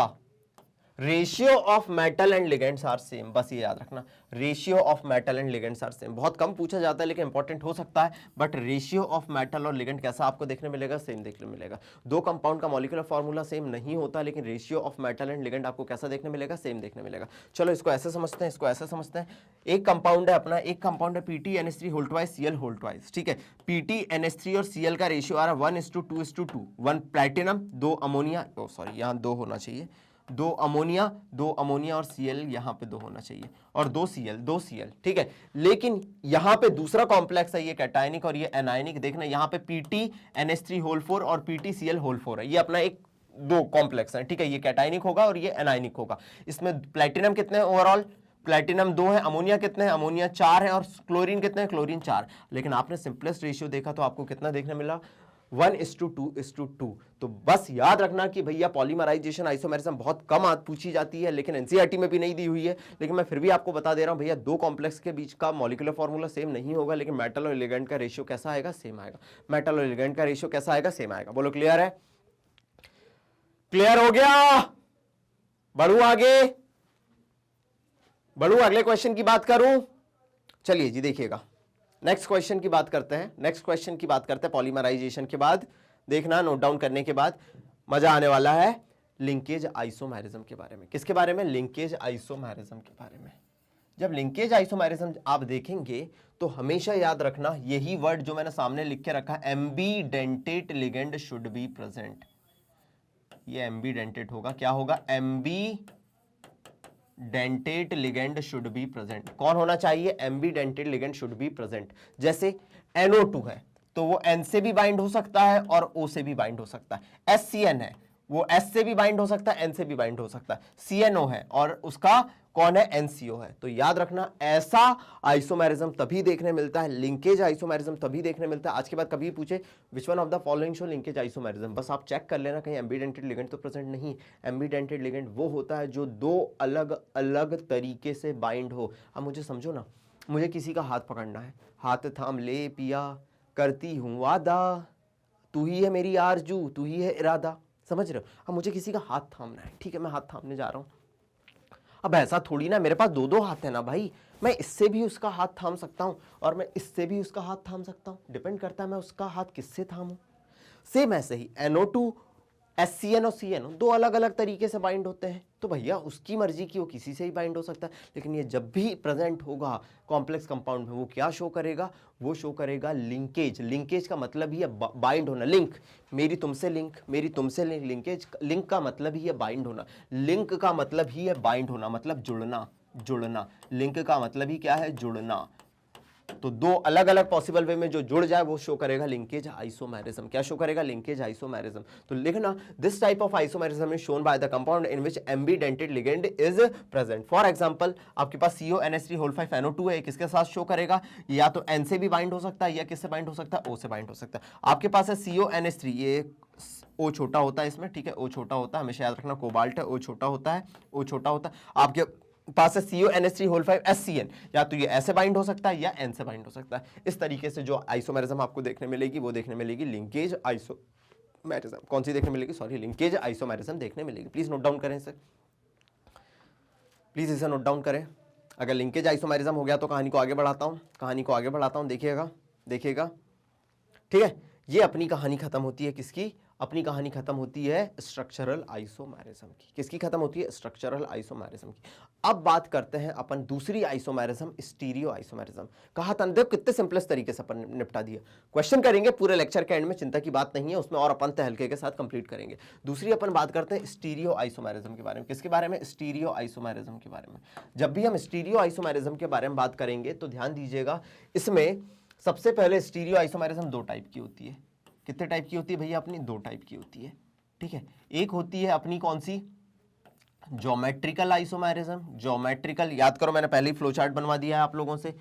ratio of metal and ligands are same. बस ये याद रखना, ratio of metal and ligands are same. बहुत कम पूछा जाता है लेकिन इंपॉर्टेंट हो सकता है। बट रेशियो ऑफ मेटल और लिगेंड कैसा आपको देखने मिलेगा, सेम देखने मिलेगा। दो कंपाउंड का मॉलिक्यूलर फॉर्मूला सेम नहीं होता, लेकिन ratio of metal and ligand आपको कैसा देखने मिलेगा, सेम देखने मिलेगा। चलो इसको ऐसे समझते हैं, इसको ऐसे समझते हैं। एक कंपाउंड है अपना, एक कंपाउंड है PTNH3 whole twice Cl whole twice, ठीक है। PTNH3 और Cl का रेशियो आ रहा है 1:2:2, 1 प्लैटिनम 2 अमोनिया, सॉरी यहाँ 2 होना चाहिए, 2 अमोनिया और Cl यहाँ पे 2 होना चाहिए, और 2 Cl, ठीक है। लेकिन यहाँ पे दूसरा कॉम्प्लेक्स है, ये कैटायनिक और ये एनायनिक। देखना यहाँ पे PTNH3 होल 4 और PTCl होल 4 है, ये अपना एक 2 कॉम्प्लेक्स है, ठीक है। ये कैटायनिक होगा और ये एनायनिक होगा। इसमें प्लेटिनम कितने हैं ओवरऑल, प्लेटिनम 2 है, अमोनिया कितने हैं, अमोनिया 4 है, और क्लोरीन कितने हैं, क्लोरीन 4। लेकिन आपने सिंपलेस्ट रेशियो देखा तो आपको कितना देखने मिला, 1:2:2। तो बस याद रखना कि भैया पॉलीमराइजेशन आइसोमेरिज्म बहुत कम पूछी जाती है, लेकिन एनसीईआरटी में भी नहीं दी हुई है, लेकिन मैं फिर भी आपको बता दे रहा हूं भैया, दो कॉम्प्लेक्स के बीच का मॉलिक्यूलर फॉर्मूला सेम नहीं होगा, लेकिन मेटल और लिगेंड का रेशियो कैसा आएगा, सेम आएगा। मेटल और लिगेंड का रेशियो कैसा आएगा, सेम आएगा। बोलो क्लियर है? क्लियर हो गया? बढ़ू आगे, बढ़ू अगले क्वेश्चन की बात करूं? चलिए जी देखिएगा, नेक्स्ट क्वेश्चन की बात करते हैं। नेक्स्ट क्वेश्चन की बात करते हैं पॉलीमराइजेशन के बाद। देखना, नोट डाउन करने के बाद मजा आने वाला है लिंकेज आइसोमेरिज्म के बारे में। किसके बारे में? लिंकेज आइसोमेरिज्म के बारे में। जब लिंकेज आइसोमेरिज्म आप देखेंगे तो हमेशा याद रखना यही वर्ड जो मैंने सामने लिख के रखा, ambidentate ligand should be present. ये एम्बीडेंटेट होगा, क्या होगा? Ambidentate ligand should be present. कौन होना चाहिए? Ambidentate ligand should be present. जैसे NO2 है तो वो N से भी बाइंड हो सकता है और O से भी बाइंड हो सकता है। SCN है, वो S से भी बाइंड हो सकता है, N से भी बाइंड हो सकता है। CNO है और उसका कौन है? NCO है। तो याद रखना, ऐसा आइसोमेरिज्म तभी देखने मिलता है, लिंकेज आइसोमेरिज्म तभी देखने मिलता है। आज के बाद कभी पूछे which one of the following show linkage isomerism, बस आप चेक कर लेना कहीं एम्बीडेंटेड लिगेंड तो प्रेजेंट नहीं। एम्बीडेंटेड लिगेंड वो होता है जो दो अलग अलग तरीके से बाइंड हो। अब मुझे समझो ना, मुझे किसी का हाथ पकड़ना है, हाथ थाम ले पिया, करती हूं वादा, तू ही है मेरी आरजू, तू ही है इरादा। समझ रहे हो? अब मुझे किसी का हाथ थामना है, ठीक है, मैं हाथ थामने जा रहा हूं। अब ऐसा थोड़ी ना, मेरे पास दो दो हाथ है ना भाई, मैं इससे भी उसका हाथ थाम सकता हूं और मैं इससे भी उसका हाथ थाम सकता हूं। डिपेंड करता है मैं उसका हाथ किससे थामूं। सेम ऐसे ही NO2, SCN और CNO दो अलग अलग तरीके से बाइंड होते हैं, तो भैया उसकी मर्जी की वो किसी से ही बाइंड हो सकता है। लेकिन ये जब भी प्रेजेंट होगा कॉम्प्लेक्स कंपाउंड में, वो क्या शो करेगा? वो शो करेगा लिंकेज। लिंकेज का मतलब ही है बाइंड होना, लिंक। मेरी तुमसे लिंक, मेरी तुमसे लिंक। लिंकेज, लिंक का मतलब ही है बाइंड होना। लिंक का मतलब ही है बाइंड होना, मतलब जुड़ना, जुड़ना। लिंक का मतलब ही क्या है? जुड़ना। तो दो अलग अलग पॉसिबल वे में जो जुड़ जाए वो शो करेगा लिंकेज आइसोमेरिज्म। क्या शो करेगा? Linkage isomerism. तो लिखना, this type of isomerism is shown by the compound in which एम्बीडेंटेड ligand is present. For example, आपके पास CONH3 है, किसके साथ शो करेगा? या तो N से भी बाइंड हो सकता है या किससे बाइंड हो सकता है? O से बाइंड हो सकता है। आपके पास है CONH3, ये O छोटा होता है इसमें, ठीक है, O छोटा होता है, हमेशा याद रखना, कोबाल्ट है, O छोटा होता है, O छोटा होता है। आपके पास है CONH3 SCN, या तो ये ऐसे बाइंड हो सकता है या N से बाइंड हो सकता है। इस तरीके से जो आइसोमेरिज्म आपको देखने मिलेगी वो देखने मिलेगी लिंकेज आइसोमेरिज्म। कौन सी देखने मिलेगी? सॉरी, लिंकेज आइसोमेरिज्म देखने मिलेगी। प्लीज नोट डाउन करें इसे, प्लीज इसे नोट डाउन करें। अगर लिंकेज आइसोमेरिज्म हो गया तो कहानी को आगे बढ़ाता हूं, कहानी को आगे बढ़ाता हूं, देखिएगा, देखिएगा, ठीक है। ये अपनी कहानी खत्म होती है किसकी? अपनी कहानी खत्म होती है स्ट्रक्चरल आइसोमेरिज्म की। किसकी खत्म होती है? स्ट्रक्चरल आइसोमेरिज्म की। अब बात करते हैं अपन दूसरी आइसोमेरिज्म, स्टीरियो आइसोमेरिज्म। कहा था देखो कितने सिंपलेस्ट तरीके से अपन निपटा दिया। क्वेश्चन करेंगे पूरे लेक्चर के एंड में, चिंता की बात नहीं है उसमें, और अपन तहलके के साथ कंप्लीट करेंगे। दूसरी अपन बात करते हैं स्टीरियो आइसोमेरिज्म के बारे में। किसके बारे में? स्टीरियो आइसोमेरिज्म के बारे में। जब भी हम स्टीरियो आइसोमेरिज्म के बारे में बात करेंगे तो ध्यान दीजिएगा, इसमें सबसे पहले स्टीरियो आइसोमेरिज्म दो टाइप की होती है। कितने टाइप की होती है भैया? अपनी दो टाइप की होती है, ठीक है। एक होती है अपनी कौन सी? Geometrical isomerism. ज्योमेट्रिकल, याद करो मैंने पहले ही फ्लो चार्ट बनवा दिया है आप लोगों से।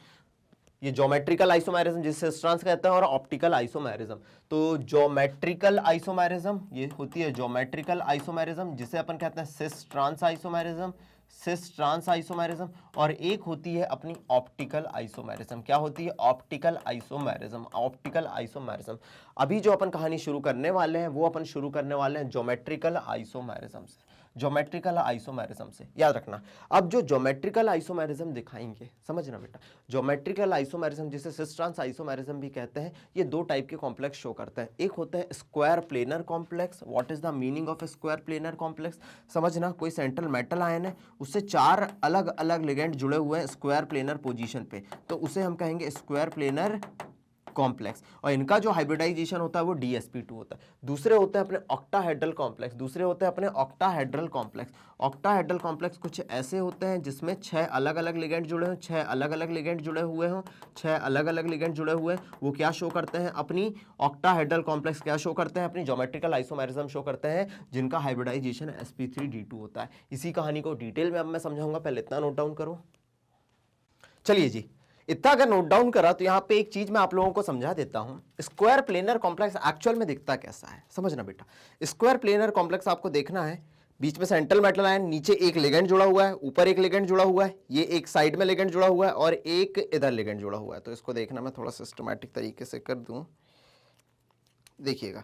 ये ज्योमेट्रिकल आइसोमेरिज्म जिसे सिस्ट्रांस कहते हैं, और ऑप्टिकल आइसोमेरिज्म। तो ज्योमेट्रिकल आइसोमेरिज्म ये होती है ज्योमेट्रिकल आइसोमेरिज्म, जिसे अपन कहते हैं सिस्ट्रांस आइसोमेरिज्म, सिस्ट्रांस आइसोमेरिज्म। और एक होती है अपनी ऑप्टिकल आइसोमेरिज्म। क्या होती है? Optical isomerism, optical isomerism. अभी जो अपन कहानी शुरू करने वाले हैं वो अपन शुरू करने वाले हैं ज्योमेट्रिकल आइसोमेरिज्म से, ज्योमेट्रिकल आइसोमेरिज्म से। याद रखना, अब जो ज्योमेट्रिकल आइसोमेरिज्म दिखाएंगे, समझना बेटा, ज्योमेट्रिकल आइसोमेरिज्म जिसे सिस्ट्रांस आइसोमेरिज्म भी कहते हैं, ये दो टाइप के कॉम्प्लेक्स शो करता है। एक होता है square planar complex. What is the meaning of square planar complex? समझना, कोई सेंट्रल मेटल आयन है, उससे चार अलग अलग लिगेंड जुड़े हुए हैं स्क्वायर प्लेनर पोजीशन पे, तो उसे हम कहेंगे स्क्वायर प्लेनर कॉम्प्लेक्स। और इनका जो हाइब्रिडाइजेशन होता है वो DsP2 होता है। दूसरे होते हैं अपने ऑक्टाहेड्रल कॉम्प्लेक्स, दूसरे होते हैं अपने ऑक्टाहेड्रल कॉम्प्लेक्स। ऑक्टाहेड्रल कॉम्प्लेक्स कुछ ऐसे होते हैं जिसमें 6 अलग अलग लिगेंड जुड़े हों, 6 अलग अलग लिगेंड जुड़े हुए हों, 6 अलग अलग लिगेंड जुड़े हुए हैं। वो क्या शो करते हैं? अपनी ऑक्टाहेड्रल कॉम्प्लेक्स क्या शो करते हैं? अपनी ज्योमेट्रिकल आइसोमेरिज्म शो करते हैं, जिनका हाइब्रिडाइजेशन sp3d2 होता है। इसी कहानी को डिटेल में अब मैं समझाऊंगा, पहले इतना नोट डाउन करो। चलिए जी, इतना अगर नोट डाउन करा तो यहां पे एक चीज मैं आप लोगों को समझा देता हूं। स्क्वायर प्लेनर कॉम्प्लेक्स एक्चुअल में दिखता कैसा है समझना बेटा। स्क्वायर प्लेनर कॉम्प्लेक्स आपको देखना है, बीच में सेंट्रल मेटल आयन, नीचे एक लिगेंड जुड़ा हुआ है, ऊपर एक लिगेंड जुड़ा हुआ है, ये एक साइड में लिगेंड जुड़ा हुआ है और एक इधर लिगेंड जुड़ा हुआ है। तो इसको देखना मैं थोड़ा सिस्टमैटिक तरीके से कर दूं। देखिएगा,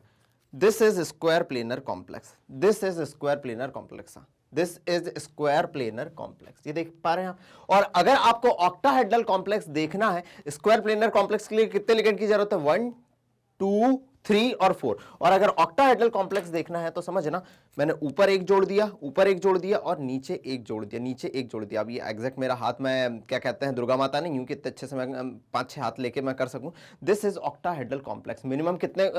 this is square planar complex, this is square planar complex, this is square planar complex, ये देख पा रहे हैं आप। और अगर आपको ऑक्टाहेड्रल कॉम्प्लेक्स देखना है, स्क्वायर प्लेनर कॉम्प्लेक्स के लिए कितने लिगेंड की जरूरत है? 1 2 3 और 4। और अगर ऑक्टाहेड्रल कॉम्प्लेक्स देखना है तो समझना, मैंने ऊपर एक जोड़ दिया, ऊपर एक जोड़ दिया और नीचे एक जोड़ दिया, नीचे एक जोड़ दिया। अब ये एग्जैक्ट मेरा हाथ में क्या कहते हैं, दुर्गा माता नहीं, यूं कितने अच्छे से मैं 5-6 हाथ लेके मैं कर सकूं। This is octahedral complex. Minimum कितने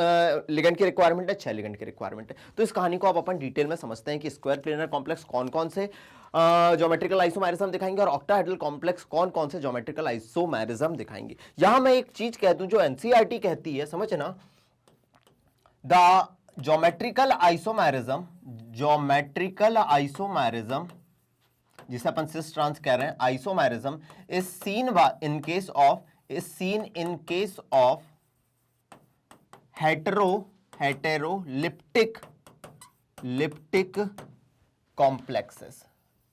लिगेंड की रिक्वायरमेंट है? 6 लिगेंड की रिक्वायरमेंट है। तो इस कहानी को आप अपन डिटेल में समझते हैं कि स्क्वायर प्लेनर कॉम्प्लेक्स कौन कौन से ज्योमेट्रिकल आइसोमेरिज्म दिखाएंगे और ऑक्टाहेड्रल कॉम्प्लेक्स कौन कौन से ज्योमेट्रिकल आइसोमेरिज्म दिखाएंगे। यहां मैं एक चीज कह दूं जो एनसीईआरटी कहती है, समझना, the geometrical isomerism, geometrical isomerism जिसे अपन सिस ट्रांस कह रहे हैं, isomerism is seen in case of, is seen in case of heteroleptic complexes.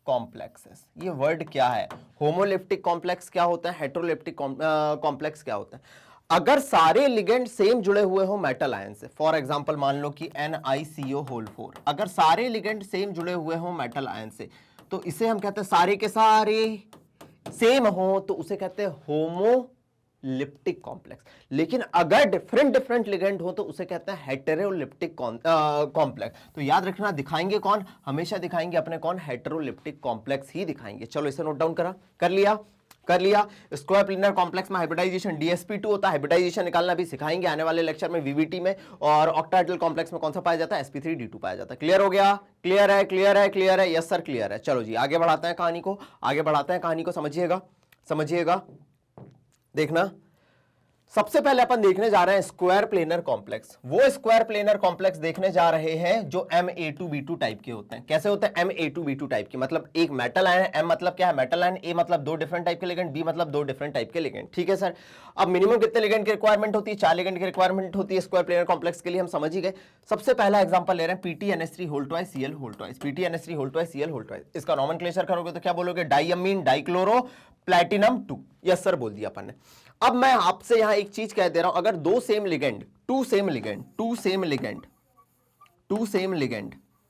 Complexes, ये वर्ड क्या है? होमोलिप्टिक कॉम्प्लेक्स क्या होता है, हेटेरोलिप्टिक कॉम्प्लेक्स क्या होता है? अगर सारे लिगेंड सेम जुड़े हुए हो मेटल आयन से, फॉर एग्जांपल मान लो कि NiCO4, अगर सारे लिगेंड सेम जुड़े हुए हो मेटल आयन से, तो इसे हम कहते हैं सारे के सारे सेम हो तो उसे कहते हैं होमोलिप्टिक कॉम्प्लेक्स। लेकिन अगर डिफरेंट डिफरेंट लिगेंड हो तो उसे कहते हैं हेटेरोलिप्टिक कॉम्प्लेक्स। तो याद रखना, दिखाएंगे कौन? हमेशा दिखाएंगे अपने कौन? हेटेरोलिप्टिक कॉम्प्लेक्स ही दिखाएंगे। चलो इसे नोट डाउन कर लिया। स्क्वायर प्लेनर कॉम्प्लेक्स में हाइब्रिडाइजेशन DsP2 होता है, हाइब्रिडाइजेशन निकालना भी सिखाएंगे आने वाले लेक्चर में VVT में। और ऑक्टाहेड्रल कॉम्प्लेक्स में कौन सा पाया जाता है? sp3d2 पाया जाता है। क्लियर हो गया? क्लियर है, क्लियर है, क्लियर है, यस सर क्लियर है। चलो जी आगे बढ़ाते हैं कहानी को, आगे बढ़ाते हैं कहानी को। समझिएगा, देखना, सबसे पहले अपन देखने जा रहे हैं स्क्वायर प्लेनर कॉम्प्लेक्स। वो स्क्वायर प्लेनर कॉम्प्लेक्स देखने जा रहे हैं जो Ma2B2 टाइप के होते हैं। कैसे होते हैं? Ma2B2 टाइप के, मतलब एक मेटल आयन है, M मतलब क्या है? मेटल आयन, A मतलब 2 डिफरेंट टाइप के लिगेंड, B मतलब 2 डिफरेंट टाइप के लिगेंड। ठीक है सर। अब मिनिमम कितने लिगेंड की रिक्वायरमेंट होती है? 4 लिगेंड की रिक्वायरमेंट होती है स्क्वायर प्लेनर कॉम्प्लेक्स के लिए, हम समझ ही गए। सबसे पहला एग्जांपल ले रहे हैं PTNS3/Cl/2, PTNS3/Cl/2। इसका नॉमेनक्लेचर करोगे तो क्या बोलोगे? डाइअमीन डाइक्लोरो प्लैटिनम 2। यस सर बोल दिया अपन ने। अब मैं आपसे यहां एक चीज कह दे रहा हूं, अगर टू सेम लिगेंड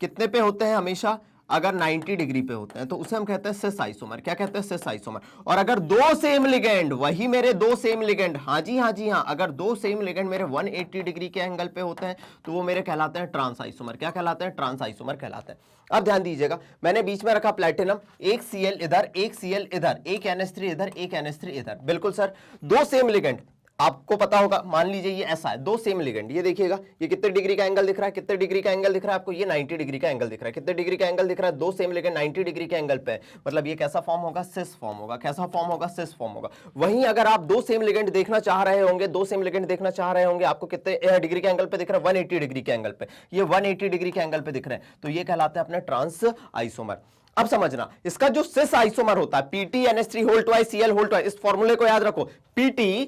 कितने पे होते हैं? हमेशा अगर 90 डिग्री पे होते हैं तो उसे हम कहते हैं सिस आइसोमर। क्या कहते हैं? Cis isomer. और अगर 2 सेम लिगेंड, वही मेरे 2 सेम लिगेंड, हाँ जी, अगर 2 सेम लिगेंड मेरे 180 डिग्री के एंगल पे होते हैं तो वो मेरे कहलाते हैं ट्रांस आइसोमर। क्या कहलाते हैं? ट्रांस आइसोमर कहलाते हैं। अब ध्यान दीजिएगा, मैंने बीच में रखा प्लैटिनम, एक Cl इधर, एक Cl इधर, एक NH3 इधर, एक NH3 इधर। बिल्कुल सर, 2 सेम लिगेंड, आपको पता होगा, मान लीजिए ये ऐसा है, 2 सेम लिगेंड। ये देखिएगा, ये कितने डिग्री का एंगल दिख रहा है? कितने डिग्री का एंगल दिख रहा है आपको? ये 90 डिग्री का एंगल दिख रहा है। कितने डिग्री का एंगल दिख रहा है? 2 सेम लिगेंड 90 डिग्री के एंगल पे, मतलब ये कैसा फॉर्म होगा? सिस फॉर्म होगा। कैसा फॉर्म होगा? सिस फॉर्म होगा। वहीं अगर आप 2 सेम लिगेंड देखना चाह रहे होंगे, 2 सेम लिगेंड देखना चाह रहे होंगे, आपको कितने डिग्री के एंगल पे दिख रहा है? 180 डिग्री के एंगल पे। ये 180 डिग्री के एंगल पे दिख रहे हैं, तो ये कहलाते हैं अपने ट्रांस आइसोमर। अब समझना, इसका जो सिस आइसोमर होता है PTNS3/Cl/2, इस फॉर्मूले को याद रखो, PT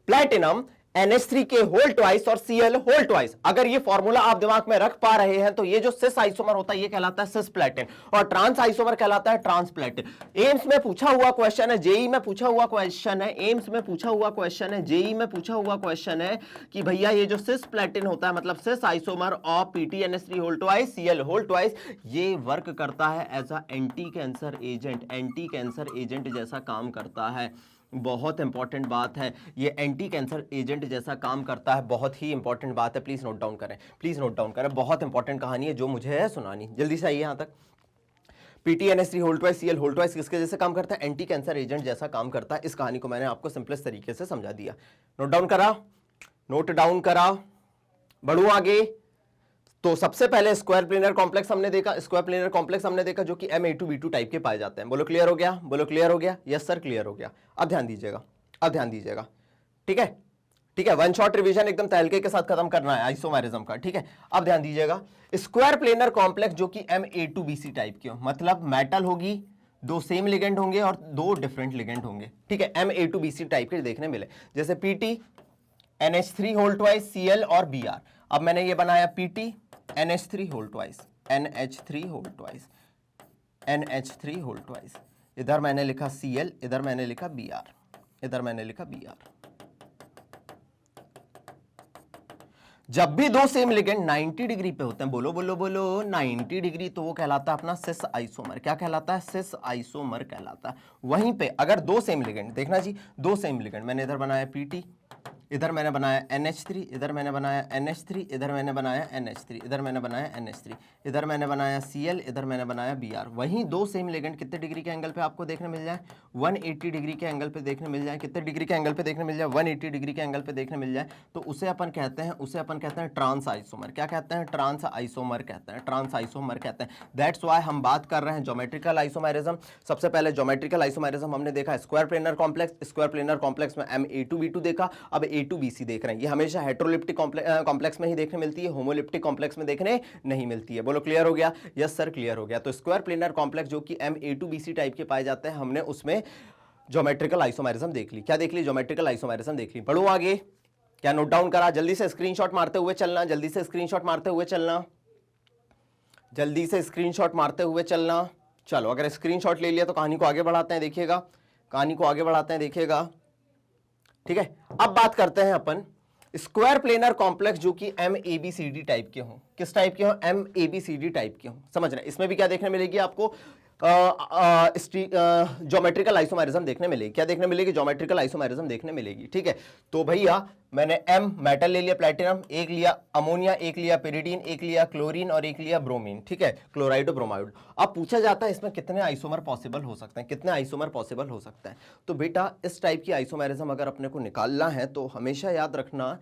प्लैटिनम NH3 के होल ट्वाइस और Cl होल ट्वाइस। अगर ये फॉर्मूला आप दिमाग में रख पा रहे हैं तो ये जो सिस आइसोमर होता है ये कहलाता है सिस प्लैटिन और ट्रांस आइसोमर कहलाता है ट्रांस प्लैटिन। एम्स में पूछा हुआ क्वेश्चन है, जेई में पूछा हुआ क्वेश्चन है, एम्स में पूछा हुआ क्वेश्चन है, जेई में पूछा हुआ क्वेश्चन है कि भैया ये जो सिस प्लैटिन होता है, मतलब cis isomer of PTNS3 whole twice Cl whole twice, ये वर्क करता है as a anti cancer agent, anti cancer agent जैसा काम करता है। बहुत इंपॉर्टेंट बात है, ये एंटी कैंसर एजेंट जैसा काम करता है, बहुत ही इंपॉर्टेंट बात है। प्लीज नोट डाउन करें, प्लीज नोट डाउन करें, बहुत इंपॉर्टेंट कहानी है जो मुझे है सुनानी। जल्दी से आइए यहां तक। PTNS3 whole twice Cl whole twice किसके जैसे काम करता है? एंटी कैंसर एजेंट जैसा काम करता है। इस कहानी को मैंने आपको सिंपलेस्ट तरीके से समझा दिया। नोट डाउन करा, नोट डाउन करा, बढ़ू आगे। तो सबसे पहले स्क्वायर प्लेनर कॉम्प्लेक्स हमने देखा, स्क्वायर प्लेनर कॉम्प्लेक्स हमने देखा जो कि Ma2B2 टाइप के पाए जाते हैं। बोलो क्लियर हो गया? बोलो क्लियर हो गया? यस सर क्लियर हो गया। अब ध्यान दीजिएगा, अब ध्यान दीजिएगा, ठीक है, ठीक है, वन शॉट रिवीजन एकदम तहलके के साथ खत्म करना है आइसोमेरिज्म का, ठीक है। अब ध्यान दीजिएगा, स्क्वायर प्लेनर कॉम्प्लेक्स जो कि Ma2BC टाइप की हो, मतलब मेटल होगी, दो सेम लिगेंड होंगे और दो डिफरेंट लिगेंड होंगे, ठीक है, MA2BC टाइप के देखने मिले, जैसे PT NH3 whole twice Cl और Br। अब मैंने ये बनाया PT NH3 whole twice NH3 whole twice NH3 whole twice, इधर मैंने लिखा Cl, इधर मैंने लिखा Br, इधर मैंने लिखा Br। जब भी दो सेम लिगेंड 90 डिग्री पे होते हैं, बोलो बोलो बोलो 90 डिग्री, तो वो कहलाता है अपना सिस आइसोमर। क्या कहलाता है? सिस आइसोमर कहलाता है। वहीं पे अगर दो सेम लिगेंड, देखना जी, दो सेम लिगेंड, मैंने इधर बनाया PT, इधर मैंने बनाया NH3, इधर मैंने बनाया NH3, इधर मैंने बनाया NH3, इधर मैंने बनाया NH3, इधर मैंने बनाया Cl, इधर मैंने बनाया Br। वहीं दो सेम लिगेंड कितने डिग्री के एंगल पे आपको देखने मिल जाए? 180 डिग्री के एंगल पे देखने मिल जाए। कितने डिग्री के एंगल पे देखने मिल जाए? 180 डिग्री के एंगल पे देखने मिल जाए। तो उसे अपन कहते हैं ट्रांस आइसोमर। क्या कहते हैं? ट्रांस आइसोमर कहते हैं, ट्रांस आइसोमर कहते हैं। दैट्स व्हाई हम बात कर रहे हैं ज्योमेट्रिकल आइसोमेरिज्म। सबसे पहले ज्योमेट्रिकल आइसोमेरिज्म हमने देखा square planar complex, square planar complex में MA2B2 देखा, अब A2BC देख रहे हैं। ये हमेशा हेट्रोलिप्टिक कॉम्प्लेक्स में ही देखने मिलती है, होमोलिप्टिक कॉम्प्लेक्स में देखने नहीं मिलती है। बोलो क्लियर हो गया? यस सर क्लियर हो गया। तो स्क्वायर प्लेनर कॉम्प्लेक्स जो कि MA2BC टाइप के पाए जाते हैं, हमने उसमें ज्योमेट्रिकल आइसोमेरिज्म देख ली। क्या देख ली? ज्योमेट्रिकल आइसोमेरिज्म देख ली। पढ़ो आगे, क्या नोट डाउन करा? जल्दी से स्क्रीनशॉट मारते हुए चलना, जल्दी से स्क्रीनशॉट मारते हुए चलना, जल्दी से स्क्रीनशॉट मारते हुए चलना। चलो, अगर स्क्रीनशॉट ले लिया तो कहानी को आगे बढ़ाते हैं, देखिएगा, कहानी को आगे बढ़ाते हैं, देखिएगा, ठीक है। अब बात करते हैं अपन स्क्वायर प्लेनर कॉम्प्लेक्स जो कि MABCD टाइप के हों। किस टाइप के हों? MABCD टाइप के हों। समझ रहे हैं? इसमें भी क्या देखने मिलेगी आपको? ज्योमेट्रिकल आइसोमेरिज्म देखने मिलेगी। क्या देखने मिलेगी? ज्योमेट्रिकल आइसोमेरिज्म देखने मिलेगी, ठीक है। तो भैया मैंने M मेटल ले लिया, प्लेटिनम, एक लिया अमोनिया, एक लिया पेरिडीन, एक लिया क्लोरीन और एक लिया ब्रोमीन, ठीक है, क्लोराइड और ब्रोमाइड। अब पूछा जाता है इसमें कितने आइसोमर पॉसिबल हो सकते हैं, कितने आइसोमर पॉसिबल हो सकते हैं। तो बेटा इस टाइप की आइसोमेरिज्म अगर अपने को निकालना है तो हमेशा याद रखना,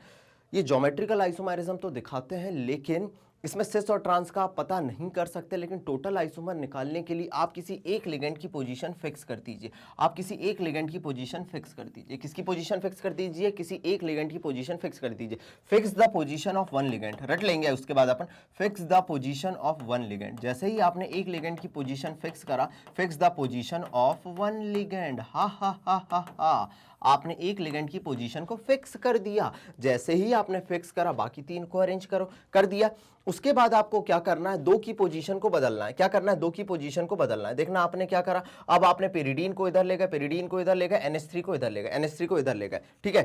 ये ज्योमेट्रिकल आइसोमेरिज्म तो दिखाते हैं, लेकिन इसमें सिस और ट्रांस का आप पता नहीं कर सकते। लेकिन टोटल आइसोमर निकालने के लिए आप किसी एक लिगेंड की पोजीशन फिक्स कर दीजिए। आप किसी एक लिगेंड की पोजीशन फिक्स कर दीजिए। किसकी पोजीशन फिक्स कर दीजिए? किसी एक लिगेंड की पोजीशन फिक्स कर दीजिए। Fix the position of one ligand, रट लेंगे उसके बाद अपन, fix the position of one ligand. जैसे ही आपने एक लिगेंड की पोजीशन फिक्स करा, fix the position of one ligand, हा हा हा हा हा, आपने एक लिगेंड की पोजीशन को फिक्स कर दिया। जैसे ही आपने फिक्स करा, बाकी तीन को अरेंज करो, कर दिया। उसके बाद आपको क्या करना है? दो की पोजीशन को बदलना है। क्या करना है? दो की पोजीशन को बदलना है। देखना आपने क्या करा, अब आपने पेरिडीन को इधर ले गए, पेरिडीन को इधर ले गए, NH3 को इधर ले गए, NH3 को इधर ले गए, ठीक है।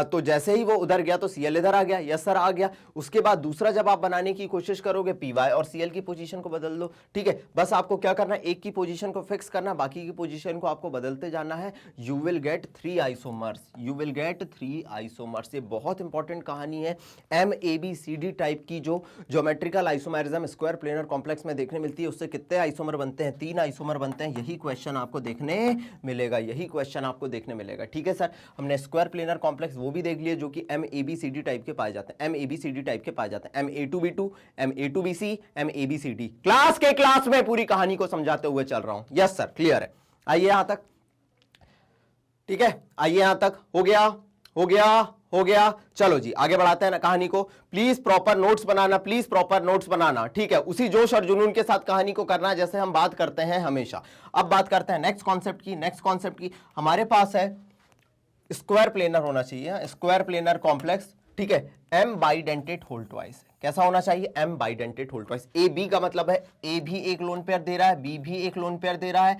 तो जैसे ही वो उधर गया तो Cl इधर आ गया, यस सर आ गया। उसके बाद दूसरा जब आप बनाने की कोशिश करोगे, PY और Cl की पोजीशन को बदल दो, ठीक है। बस आपको क्या करना है? एक की पोजीशन को फिक्स करना, बाकी की पोजीशन को आपको बदलते जाना है। You will get 3 isomers, you will get 3 isomers. ये बहुत इंपॉर्टेंट कहानी है। MABCD टाइप की जो geometrical isomerism square planar complex में देखने मिलती है, उससे कितने आइसोमर बनते हैं? 3 आइसोमर बनते हैं। यही क्वेश्चन आपको देखने मिलेगा, यही क्वेश्चन आपको देखने मिलेगा, ठीक है सर। हमने स्क्वायर प्लेनर कॉम्प्लेक्स वो भी देख लिए जो कि MABCD टाइप के पाए जाते हैं, MABCD टाइप के पाए जाते हैं, MA2B2, MA2BC, MABCD। क्लास में पूरी कहानी को समझाते हुए चल रहा हूं, यस सर क्लियर है। आइए यहां तक, ठीक है, आइए यहां तक, हो गया हो गया हो गया। चलो जी आगे बढ़ाते हैं ना कहानी को। प्लीज प्रॉपर नोट्स बनाना, प्लीज प्रॉपर नोट्स बनाना, ठीक है। उसी जोश और जुनून के साथ कहानी को करना है जैसे हम बात करते हैं हमेशा। अब बात करते हैं नेक्स्ट कॉन्सेप्ट की। नेक्स्ट कॉन्सेप्ट की हमारे पास है स्क्वायर प्लेनर होना चाहिए, स्क्वायर प्लेनर कॉम्प्लेक्स, ठीक है। M bidentate whole twice. कैसा होना चाहिए? M bidentate whole twice. AB का मतलब है A भी एक लोन पेयर दे रहा है, B भी एक लोन पेयर दे रहा है,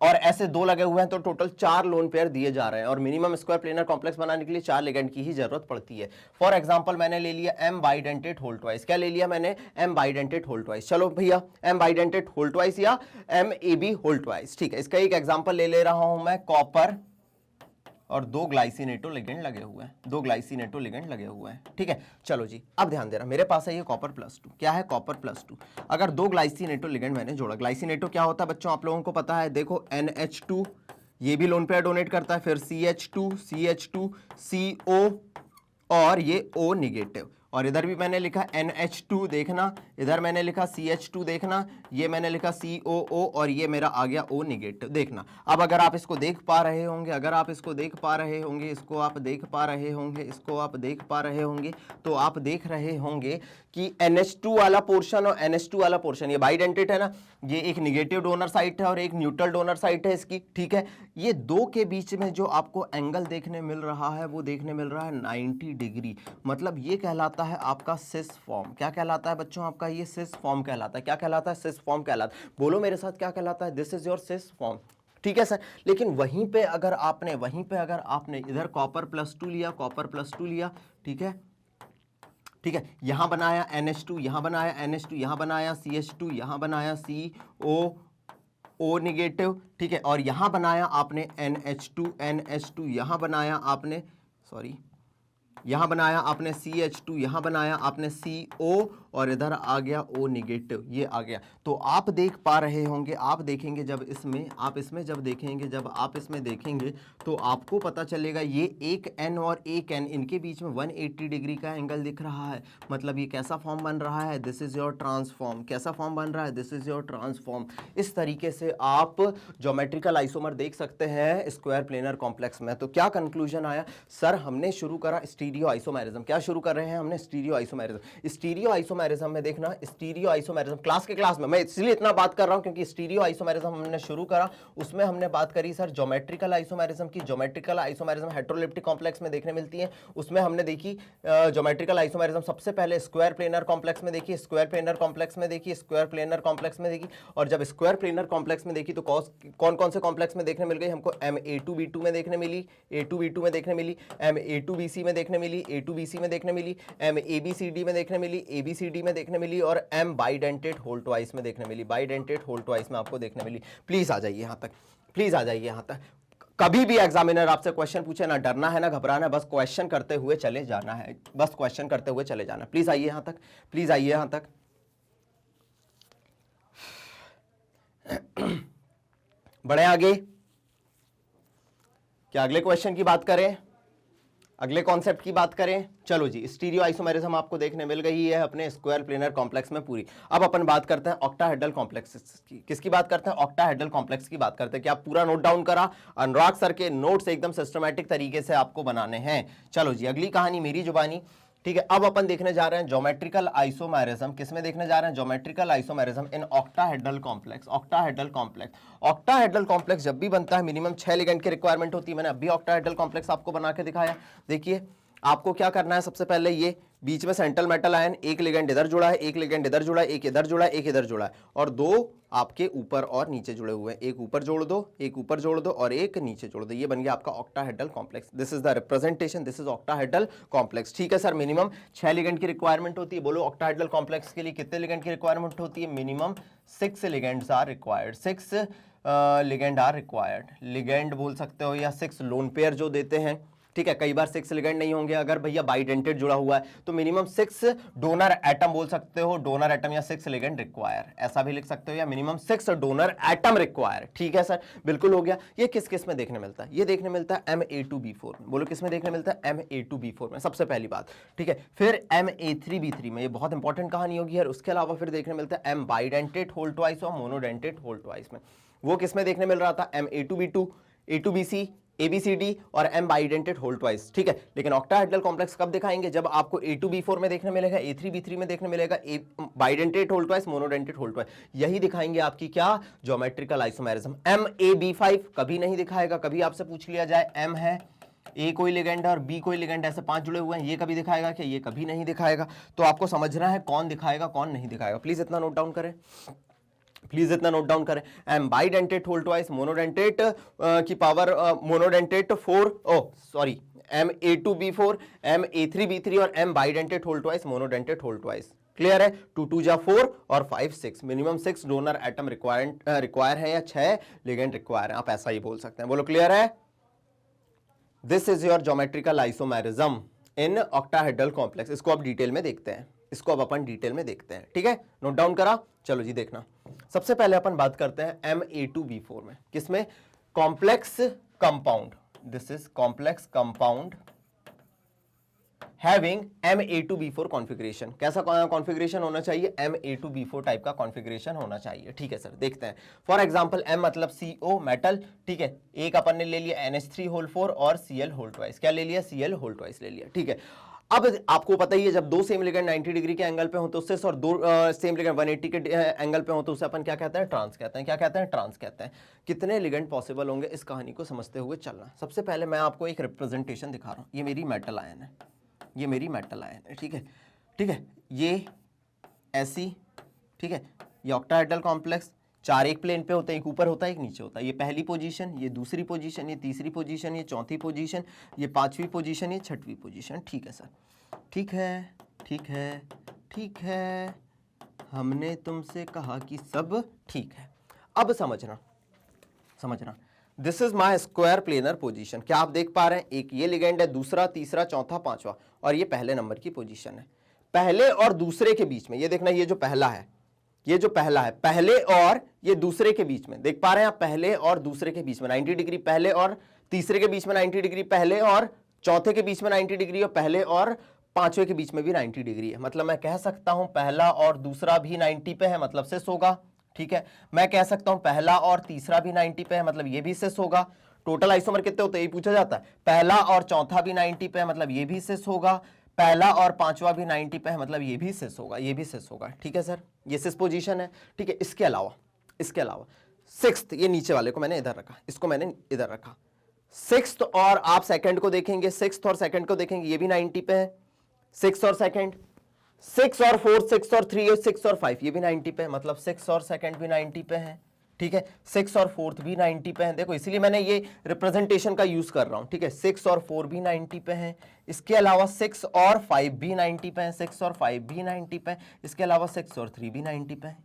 और ऐसे दो लगे हुए हैं तो टोटल 4 लोन पेयर दिए जा रहे हैं। और मिनिमम स्क्वायर प्लेनर कॉम्प्लेक्स बनाने के लिए 4 लिगेंड की ही जरूरत पड़ती है। फॉर एग्जांपल मैंने ले लिया M बाइडेंटेट होल ट्वाइस। क्या ले लिया मैंने? M bidentate whole twice. चलो भैया M बाइडेंटेट होल ट्वाइस या MAB होल ट्वाइस, ठीक है। इसका एक एग्जांपल ले रहा हूं मैं, कॉपर और 2 ग्लाइसिनेटो लिगेंड लगे हुए हैं, 2 ग्लाइसिनेटो लिगेंड लगे हुए हैं, ठीक है। चलो जी अब ध्यान देना, मेरे पास है ये कॉपर +2। क्या है? कॉपर +2। अगर 2 ग्लाइसिनेटो लिगेंड मैंने जोड़ा, ग्लाइसिनेटो क्या होता है बच्चों आप लोगों को पता है, देखो NH2 ये भी लोन पेयर डोनेट करता है, फिर CH2 CO और ये O निगेटिव, और इधर भी मैंने लिखा NH2 देखना, इधर मैंने लिखा CH2 देखना, ये मैंने लिखा COO और ये मेरा आ गया O नेगेटिव देखना। अब अगर आप इसको देख पा रहे होंगे, अगर आप इसको देख पा रहे होंगे, इसको आप देख पा रहे होंगे, इसको आप देख पा रहे होंगे, तो आप देख रहे होंगे कि NH2 वाला पोर्शन और NH2 वाला पोर्शन ये बाइडेंटेट है ना, ये एक निगेटिव डोनर साइट है और एक न्यूट्रल डोनर साइट है इसकी, ठीक है। ये दो के बीच में जो आपको एंगल देखने मिल रहा है वो देखने मिल रहा है 90 डिग्री, मतलब ये कहलाता है आपका सिस फॉर्म। क्या कहलाता है बच्चों? आपका ये सिस फॉर्म कहलाता है। क्या कहलाता है? सिस फॉर्म कहलाता है। बोलो मेरे साथ, क्या कहलाता है? This is your cis form, ठीक है सर। लेकिन वहीं पे अगर आपने इधर कॉपर +2 लिया, कॉपर +2 लिया, ठीक है, ठीक है, यहां बनाया NH2, यहां बनाया NH2, यहां बनाया CH2, यहां बनाया CO नेगेटिव, ठीक है, और यहां बनाया आपने NH2, यहां बनाया आपने यहां बनाया आपने CH2, यहां बनाया आपने CO और इधर आ गया O नेगेटिव, ये आ गया। तो आप देख पा रहे होंगे, आप देखेंगे जब इसमें, आप इसमें जब देखेंगे, जब आप इसमें देखेंगे तो आपको पता चलेगा ये एक N और एक N, इनके बीच में 180 डिग्री का एंगल दिख रहा है। मतलब ये कैसा फॉर्म बन रहा है? This is your transform. कैसा फॉर्म बन रहा है? This is your transform. इस तरीके से आप ज्योमेट्रिकल आइसोमर देख सकते हैं स्क्वायर प्लेनर कॉम्प्लेक्स में। तो क्या कंक्लूजन आया? सर हमने शुरू करा स्टीरियो आइसोमेरिज्म। क्या शुरू कर रहे हैं हमने? Stereo isomerism. स्टीरियो आइसोमेरिज्म में देखना, स्टीरियो आइसोमेरिज्म क्लास में मैं इसलिए इतना बात कर रहा हूं क्योंकि स्टीरियो आइसोमेरिज्म हमने शुरू करा, उसमें हमने बात करी सर ज्योमेट्रिकल आइसोमेरिज्म की। ज्योमेट्रिकल आइसोमेरिज्म हेटेरोलिप्टिक कॉम्प्लेक्स में देखने मिलती है, उसमें हमने देखी ज्योमेट्रिकल आइसोमेरिज्म सबसे पहले स्क्वायर प्लेनर कॉम्प्लेक्स में देखी, स्क्वायर प्लेनर कॉम्प्लेक्स में देखी, स्क्वायर प्लेनर कॉम्प्लेक्स में देखी। और जब स्क्वायर प्लेनर कॉम्प्लेक्स में देखी तो कौन कौन से कॉम्प्लेक्स में देखने मिल गई हमको? MA2B2 में देखने मिली, A2B2 में देखने मिली, MA2BC में देखने मिली, A2BC में देखने मिली, MABCD में देखने मिली, ABCD में देखने मिली, और M बाइडेंटेट होल ट्वाइस में देखने मिली, बाइडेंटेट होल ट्वाइस में आपको देखने मिली। प्लीज आ जाइए यहां तक, प्लीज आ जाइए यहां तक। कभी भी एग्जामिनर आपसे क्वेश्चन पूछे, ना डरना है ना घबराना है, बस क्वेश्चन करते हुए चले जाना है, बस क्वेश्चन करते हुए चले जाना। प्लीज आइए यहां तक, प्लीज आइए यहां तक। बढ़े आगे, क्या अगले क्वेश्चन की बात करें, अगले कॉन्सेप्ट की बात करें? चलो जी, स्टीरियो आइसोमेरिज्म आपको देखने मिल गई है अपने स्क्वायर प्लेनर कॉम्प्लेक्स में पूरी। अब अपन बात करते हैं ऑक्टाहेड्रल कॉम्प्लेक्स की। किसकी बात करते हैं? ऑक्टाहेड्रल कॉम्प्लेक्स की बात करते हैं। क्या आप पूरा नोट डाउन करा? अनुराग सर के नोट्स एकदम सिस्टमैटिक तरीके से आपको बनाने हैं। चलो जी, अगली कहानी मेरी जुबानी, ठीक है। अब अपन देखने जा रहे हैं ज्योमेट्रिकल आइसोमेरिज्म। किसमें देखने जा रहे हैं? Geometrical isomerism in octahedral complex. Octahedral complex, octahedral complex जब भी बनता है मिनिमम 6 लिगेंड की रिक्वायरमेंट होती है। मैंने अभी ऑक्टाहेड्रल कॉम्प्लेक्स आपको बना के दिखाया। देखिए आपको क्या करना है, सबसे पहले ये बीच में सेंट्रल मेटल आयन, एक लिगेंड इधर जुड़ा है, एक लिगेंड इधर जुड़ा है, एक इधर जुड़ा है, एक इधर जुड़ा है, और दो आपके ऊपर और नीचे जुड़े हुए हैं। एक ऊपर जोड़ दो, एक ऊपर जोड़ दो और एक नीचे जोड़ दो। ये बन गया आपका octahedral complex. This is the representation, this is octahedral complex. ठीक है सर, मिनिमम 6 लिगेंड की रिक्वायरमेंट होती है। बोलो ऑक्टाहेड्रल कॉम्प्लेक्स के लिए कितने लिगेंड की रिक्वायरमेंट होती है? Minimum 6 ligands are required. 6 ligand are required. Ligand बोल सकते हो या 6 लोन पेयर जो देते हैं, ठीक है। कई बार 6 लिगेंड नहीं होंगे, अगर भैया बाइडेंटेट जुड़ा हुआ है तो मिनिमम 6 डोनर एटम बोल सकते हो, डोनर एटम या 6 लिगेंड रिक्वायर, ऐसा भी लिख सकते हो, या मिनिमम 6 डोनर एटम रिक्वायर। ठीक है सर, बिल्कुल हो गया। ये किस किस में देखने मिलता है? ये देखने मिलता है MA2B4 में। बोलो किस में देखने मिलता है? MA2B4 में, सबसे पहली बात, ठीक है। फिर MA3B3 में, ये बहुत इंपॉर्टेंट कहानी होगी यार। उसके अलावा फिर देखने मिलता है M बाइडेंटेट होल ट्वाइस और मोनोडेंटेट होल ट्वाइस में। वो किस में देखने मिल रहा था? MA2B2, A2BC, ABCD और M बाइडेंटेट होल ट्वाइस, ठीक है। लेकिन ऑक्टाहेड्रल कॉम्प्लेक्स कब दिखाएंगे? जब आपको A2B4 में देखने मिलेगा, A3B3 में देखने मिलेगा, bidentate whole twice, monodentate whole twice. यही दिखाएंगे आपकी क्या? Geometrical isomerism. MAB5 कभी नहीं दिखाएगा। कभी आपसे पूछ लिया जाए M है, A कोई लिगेंड है और B कोई लिगेंड, ऐसे 5 जुड़े हुए हैं, ये कभी दिखाएगा क्या? ये कभी नहीं दिखाएगा। तो आपको समझना है कौन दिखाएगा कौन नहीं दिखाएगा। प्लीज इतना नोट डाउन करें, प्लीज इतना नोट डाउन करें। M bidentate whole twice, monodentate की power monodentate 4, sorry MA2B4, MA3B3 और M bidentate whole twice, monodentate whole twice. Clear है? 2 2 जा 4 और 5 6, मिनिमम 6 डोनर एटम रिक्वायर है या 6 लिगेंड रिक्वायर है, आप ऐसा ही बोल सकते हैं। बोलो क्लियर है? This is your geometrical isomerism in octahedral complex. इसको आप डिटेल में देखते हैं, इसको अब अपन डिटेल में देखते हैं, ठीक है। नोट डाउन करा? चलो जी देखना, सबसे पहले अपन बात करते हैं MA2B4 में। किसमें? Complex compound. This is complex compound having Ma2B4 configuration. कैसा कॉन्फ़िगरेशन होना चाहिए? Ma2B4 टाइप का कॉन्फ़िगरेशन होना चाहिए। ठीक है सर, देखते हैं। फॉर एग्जांपल M मतलब CO मेटल, ठीक है, एक अपन ने ले लिया NH3 और Cl होल ट्वाइस, क्या ले लिया? Cl होल ट्वाइस ले लिया। ठीक है, अब आपको पता ही है जब दो सेम लिगेंड 90 डिग्री के एंगल पे हो तो सिस, और दो सेम लिगेंड 180 के एंगल पे हो तो उसे अपन क्या कहते हैं? ट्रांस कहते हैं। क्या कहते हैं? ट्रांस कहते हैं। कितने लिगेंड पॉसिबल होंगे, इस कहानी को समझते हुए चलना। सबसे पहले मैं आपको एक रिप्रेजेंटेशन दिखा रहा हूं। ये मेरी मेटल आयन है, ये मेरी मेटल आयन है, ठीक है, ठीक है, ये ऐसी, ठीक है, ये ऑक्टाहेड्रल कॉम्प्लेक्स, चार एक प्लेन पे होते हैं, एक ऊपर होता है एक नीचे होता है। ये पहली पोजीशन, ये दूसरी पोजीशन, ये तीसरी पोजीशन, ये चौथी पोजीशन, ये पांचवी पोजीशन, ये छठवीं पोजीशन। ठीक है सर, ठीक है, ठीक है, ठीक है, हमने तुमसे कहा कि सब ठीक है। अब समझना, समझना, this is my square planar position. क्या आप देख पा रहे हैं? एक ये लिगेंड है, दूसरा, तीसरा, चौथा, पांचवा, और ये पहले नंबर की पोजीशन है। पहले और दूसरे के बीच में, ये देखना, ये जो पहला है, ये जो पहला है, पहले और ये दूसरे के बीच में, देख पा रहे हैं आप? पहले और दूसरे के बीच में 90 डिग्री, पहले और तीसरे के बीच में 90 डिग्री, पहले और चौथे के बीच में 90 डिग्री, और पहले और पांचवे के बीच में भी 90 डिग्री है। मतलब मैं कह सकता हूं पहला और दूसरा भी 90 पे है, मतलब सिस होगा। ठीक है, मैं कह सकता हूं पहला और तीसरा भी 90 पे है, मतलब ये भी सिस होगा। टोटल आइसोमर कितने होते हैं ये पूछा जाता है। पहला और चौथा भी 90 पे है, मतलब ये भी सिस होगा। पहला और पांचवा भी 90 पे है, मतलब ये भी सिस होगा, ये भी सिस होगा। ठीक है सर, ये सिस पोजीशन है। ठीक है, इसके अलावा सिक्स्थ, ये नीचे वाले को मैंने इधर रखा, इसको मैंने इधर रखा। सिक्स्थ और आप सेकंड को देखेंगे, सिक्स्थ और सेकंड को देखेंगे, ये भी 90 पे है। सिक्स और सेकंड, 6 और 4, 6 और 3, 6 और 5, ये भी 90 पे है, मतलब 6 और सेकंड भी 90 पे है। ठीक है, 6 और 4 भी 90 पे है। देखो इसीलिए मैंने ये रिप्रेजेंटेशन का यूज कर रहा हूं। ठीक है, 6 और 4 भी 90 पे है। इसके अलावा 6 और 5 भी 90 पे है, 6 और 5 भी 90 पे है। इसके अलावा 6 और 3 भी 90 पे है।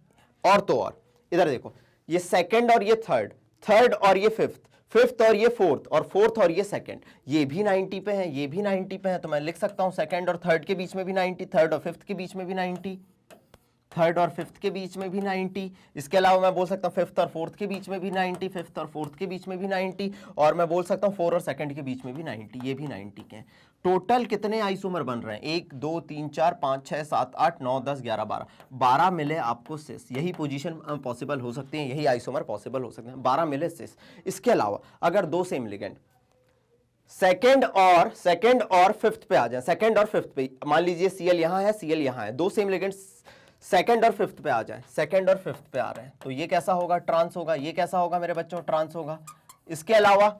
और तो और इधर देखो, ये सेकंड और ये थर्ड, थर्ड और ये फिफ्थ, फिफ्थ और ये फोर्थ, और फोर्थ और ये सेकंड, ये भी 90 पे है, ये भी 90 पे है। तो मैं लिख सकता हूं सेकंड और थर्ड के बीच में भी 90, थर्ड और फिफ्थ के बीच में भी 90, थर्ड और फिफ्थ के बीच में भी 90। इसके अलावा मैं बोल सकता हूं फिफ्थ और फोर्थ के बीच में भी 90, फिफ्थ और फोर्थ के बीच में भी 90, और मैं बोल सकता हूं 4 और सेकंड के बीच में भी 90, ये भी 90 के हैं। टोटल कितने आइसोमर बन रहे हैं? 1 2 3 4 5 6 7 8 9 10 11 12, 12 मिले आपको सिस। यही पोजीशन पॉसिबल हो सकती है, यही आइसोमर पॉसिबल हो सकते हैं, 12 मिले सिस। इसके अलावा अगर दो सेम लिगेंड सेकंड और फिफ्थ पे आ जाए, सेकंड और फिफ्थ पे, मान लीजिए Cl यहां है, Cl यहां है, दो सेम लिगेंड सेकंड और फिफ्थ पे आ जाए, सेकंड और फिफ्थ पे आ रहे हैं, तो ये कैसा होगा? ट्रांस होगा। ये कैसा होगा मेरे बच्चों? ट्रांस होगा। इसके अलावा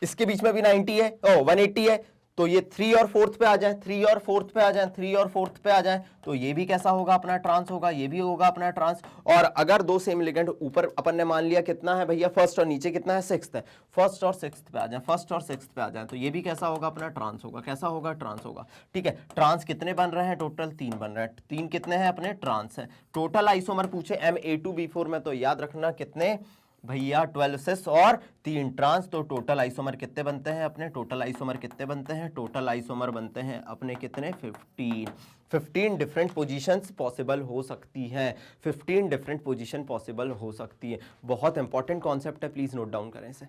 इसके बीच में भी 90 है, 180 है, तो ये 3 और फोर्थ पे आ जाए, 3 और फोर्थ पे आ जाए, 3 और फोर्थ पे आ जाए, तो ये भी कैसा होगा? अपना ट्रांस होगा। ये भी होगा अपना ट्रांस। और अगर दो सेम लिगेंड ऊपर अपन ने मान लिया कितना है भैया? फर्स्ट, और नीचे कितना है? सिक्स्थ है, फर्स्ट और सिक्स्थ पे आ जाए, फर्स्ट और सिक्स्थ पे आ जाए, तो ये भी कैसा होगा? अपना ट्रांस होगा। कैसा होगा? ट्रांस होगा। ठीक है, ट्रांस कितने बन रहे हैं? टोटल 3 बन रहे हैं। 3 कितने हैं? अपने ट्रांस है। टोटल आइसोमर पूछे Ma2B4 में, तो याद रखना कितने भैया? 12 सिस और 3 ट्रांस। तो टोटल आइसोमर कितने बनते हैं अपने? टोटल आइसोमर कितने बनते हैं? टोटल आइसोमर बनते हैं अपने कितने? 15 डिफरेंट पोजीशंस पॉसिबल हो सकती हैं, 15 डिफरेंट पोजीशन पॉसिबल हो सकती है। बहुत इंपॉर्टेंट कॉन्सेप्ट है, प्लीज नोट डाउन करें इसे।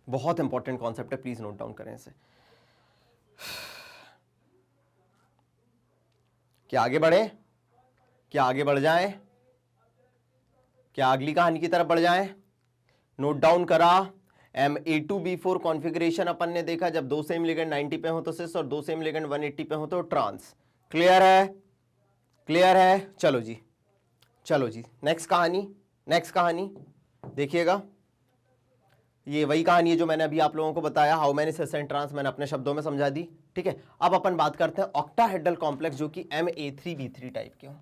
बहुत इंपॉर्टेंट कॉन्सेप्ट है, प्लीज नोट डाउन करें इसे। क्या आगे बढ़े? क्या आगे बढ़ जाए? क्या अगली कहानी की तरफ बढ़ जाएं? नोट डाउन करा। Ma2B4 कॉन्फ़िगरेशन अपन ने देखा, जब दो सेम लिगेंड 90 पे हो तो सिस, और दो सेम लिगेंड 180 पे हो तो ट्रांस। क्लियर है? क्लियर है? चलो जी, चलो जी, नेक्स्ट कहानी। नेक्स्ट कहानी देखिएगा, ये वही कहानी है जो मैंने अभी आप लोगों को बताया, how many cis and trans, मैंने अपने शब्दों में समझा दी। ठीक है, अब अपन बात करते हैं ऑक्टाहेड्रल कॉम्प्लेक्स जो कि Ma3B3 टाइप के हो,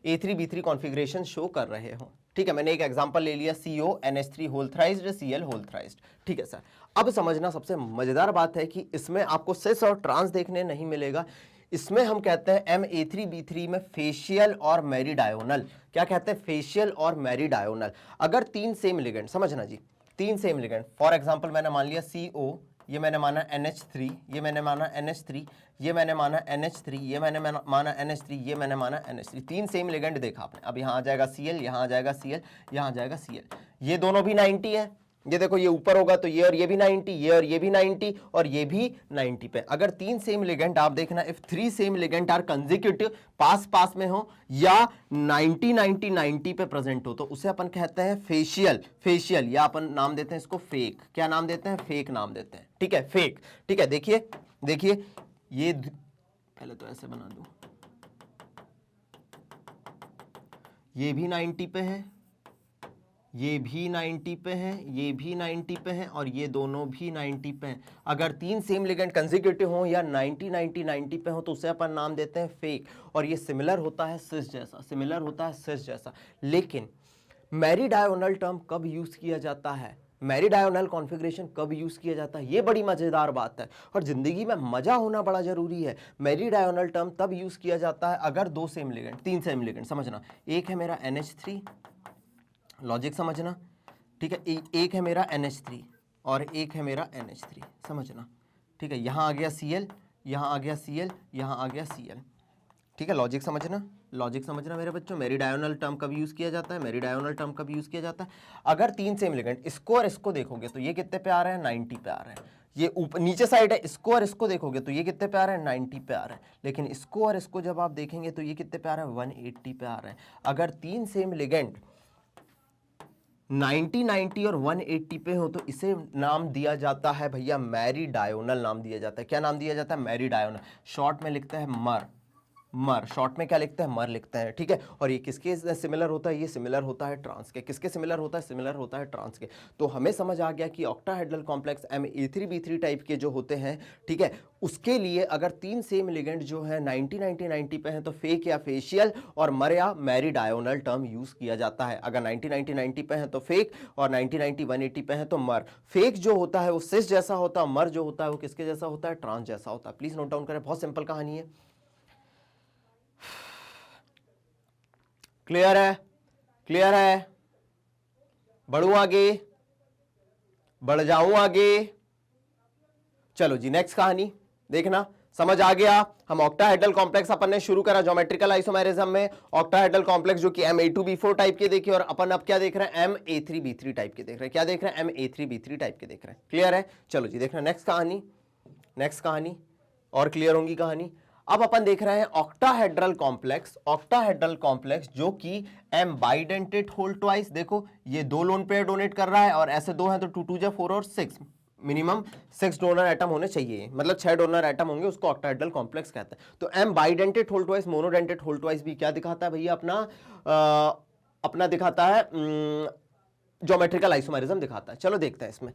A3B3 कॉन्फ़िगरेशन शो कर रहे हो। ठीक है, मैंने एक एग्जांपल ले लिया, CO NH3 whole thrice, Cl whole thrice. ठीक है सर, अब समझना, सबसे मजेदार बात है कि इसमें आपको सिस और ट्रांस देखने नहीं मिलेगा। इसमें हम कहते हैं Ma3B3 में फेशियल और मेरिडायोनल। क्या कहते हैं? फेशियल और मेरिडायोनल। अगर तीन सेम लिगेंड, समझना जी, तीन सेम लिगेंड, फॉर एग्जांपल मैंने मान लिया CO, ये मैंने माना NH3, ये मैंने माना NH3, ये मैंने माना NH3, ये मैंने माना NH3, ये मैंने माना NH3, तीन सेम लिगेंड देखा आपने। अब यहाँ आ जाएगा Cl, यहाँ आ जाएगा Cl, यहाँ आ जाएगा Cl, ये दोनों भी 90 है, ये देखो ये ऊपर होगा तो ये और ये भी 90, ये और ये भी 90 और ये भी 90 पे। अगर तीन सेम लिगेंड आप देखना, if three same ligand are consecutive, पास पास में हो या 90 90 90 पे प्रेजेंट हो, तो उसे अपन कहते हैं फेशियल। फेशियल या अपन नाम देते हैं इसको फेक। क्या नाम देते हैं? फेक नाम देते हैं। ठीक है, फेक। ठीक है, देखिए देखिए ये पहले तो ऐसे बना दूं, ये भी 90 पे है, ये भी 90 पे है, ये भी 90 पे है और ये दोनों भी 90 पे हैं। अगर तीन सेम लिगेंड कंसेक्यूटिव हो या 90 90 90 पे हो तो उसे अपन नाम देते हैं फेक। और ये सिमिलर होता है सिस जैसा, सिमिलर होता है सिस जैसा। लेकिन मैरी-डायगोनल टर्म कब यूज किया जाता है, मैरी-डायगोनल कॉन्फ़िगरेशन कब यूज किया जाता है, ये बड़ी मजेदार बात है और जिंदगी में मजा होना बड़ा जरूरी है। मैरी-डायगोनल टर्म तब यूज किया जाता है अगर दो सेम लिगेंड, तीन सेम लिगेंड, समझना, एक है मेरा NH3, लॉजिक समझना, ठीक है, एक है मेरा NH3 और एक है मेरा NH3, समझना, ठीक है, यहां आ गया Cl, यहां आ गया Cl, यहां आ गया Cl, ठीक है, लॉजिक समझना, लॉजिक समझना मेरे बच्चों। मैरी-डायगोनल टर्म कब यूज किया जाता है, मैरी-डायगोनल टर्म कब यूज किया जाता है, अगर तीन सेम लिगेंड, इसको और इसको देखोगे तो ये कितने पे आ रहे हैं, 90 पे आ रहे हैं। ये ऊपर नीचे साइड है, इसको और इसको देखोगे तो ये कितने पे आ रहे हैं, 90 पे आ रहे हैं। लेकिन इसको और इसको जब आप देखेंगे तो ये कितने पे आ रहे हैं, 180 पे आ रहे हैं। अगर तीन सेम लिगेंड 90 90 और 180 पे हो तो इसे नाम दिया जाता है भैया मैरी-डायगोनल नाम दिया जाता है। क्या नाम दिया जाता है, मैरी-डायगोनल। शॉर्ट में लिखते हैं मर, मर, शॉर्ट में क्या लिखते हैं, मर लिखते हैं, ठीक है। और ये किसके सिमिलर होता है, ये सिमिलर होता है ट्रांस के। किसके सिमिलर होता है, सिमिलर होता है ट्रांस के। तो हमें समझ आ गया कि ऑक्टाहेड्रल कॉम्प्लेक्स Ma3B3 टाइप के जो होते हैं, ठीक है, उसके लिए अगर तीन सेम लिगेंड जो है 90 90 90 पे हैं तो फेक या फेशियल और मर या मैरी-डायगोनल टर्म यूज किया जाता है। अगर 90 90 90 पे हैं तो फेक और 90 90 180 पे हैं तो मर। फेक जो होता है वो सिस जैसा होता है, मर जो होता है वो किसके जैसा होता है, ट्रांस जैसा होता है। प्लीज नोट डाउन करें, बहुत सिंपल कहानी है। क्लियर है, क्लियर है, बढ़ूं आगे, बढ़ जाऊं आगे, चलो जी नेक्स्ट कहानी देखना, समझ आ गया। हम ऑक्टाहेड्रल कॉम्प्लेक्स अपन ने शुरू करा ज्योमेट्रिकल आइसोमेरिज्म में, ऑक्टाहेड्रल कॉम्प्लेक्स जो कि Ma2B4 टाइप के देखे और अपन अब क्या देख रहे हैं, Ma3B3 टाइप के देख रहे हैं। क्या देख रहे हैं, Ma3B3 टाइप के देख रहे हैं। क्लियर है, चलो जी देखना नेक्स्ट कहानी, नेक्स्ट कहानी और क्लियर होंगी कहानी। अब अपन देख रहे हैं ऑक्टाहेड्रल कॉम्प्लेक्स, ऑक्टाहेड्रल कॉम्प्लेक्स जो कि M बाइडेंटेट होल ट्वाइस, देखो ये दो लोन पेयर डोनेट कर रहा है और ऐसे दो हैं तो 2 2 जा 4 और 6, मिनिमम 6 डोनर एटम होने चाहिए, मतलब 6 डोनर एटम होंगे, उसको ऑक्टाहेड्रल कॉम्प्लेक्स कहते हैं। तो M bidentate whole twice, monodentate whole twice भी क्या दिखाता है भैया, अपना दिखाता है ज्योमेट्रिकल आइसोमेरिज्म दिखाता है। चलो देखते हैं इसमें।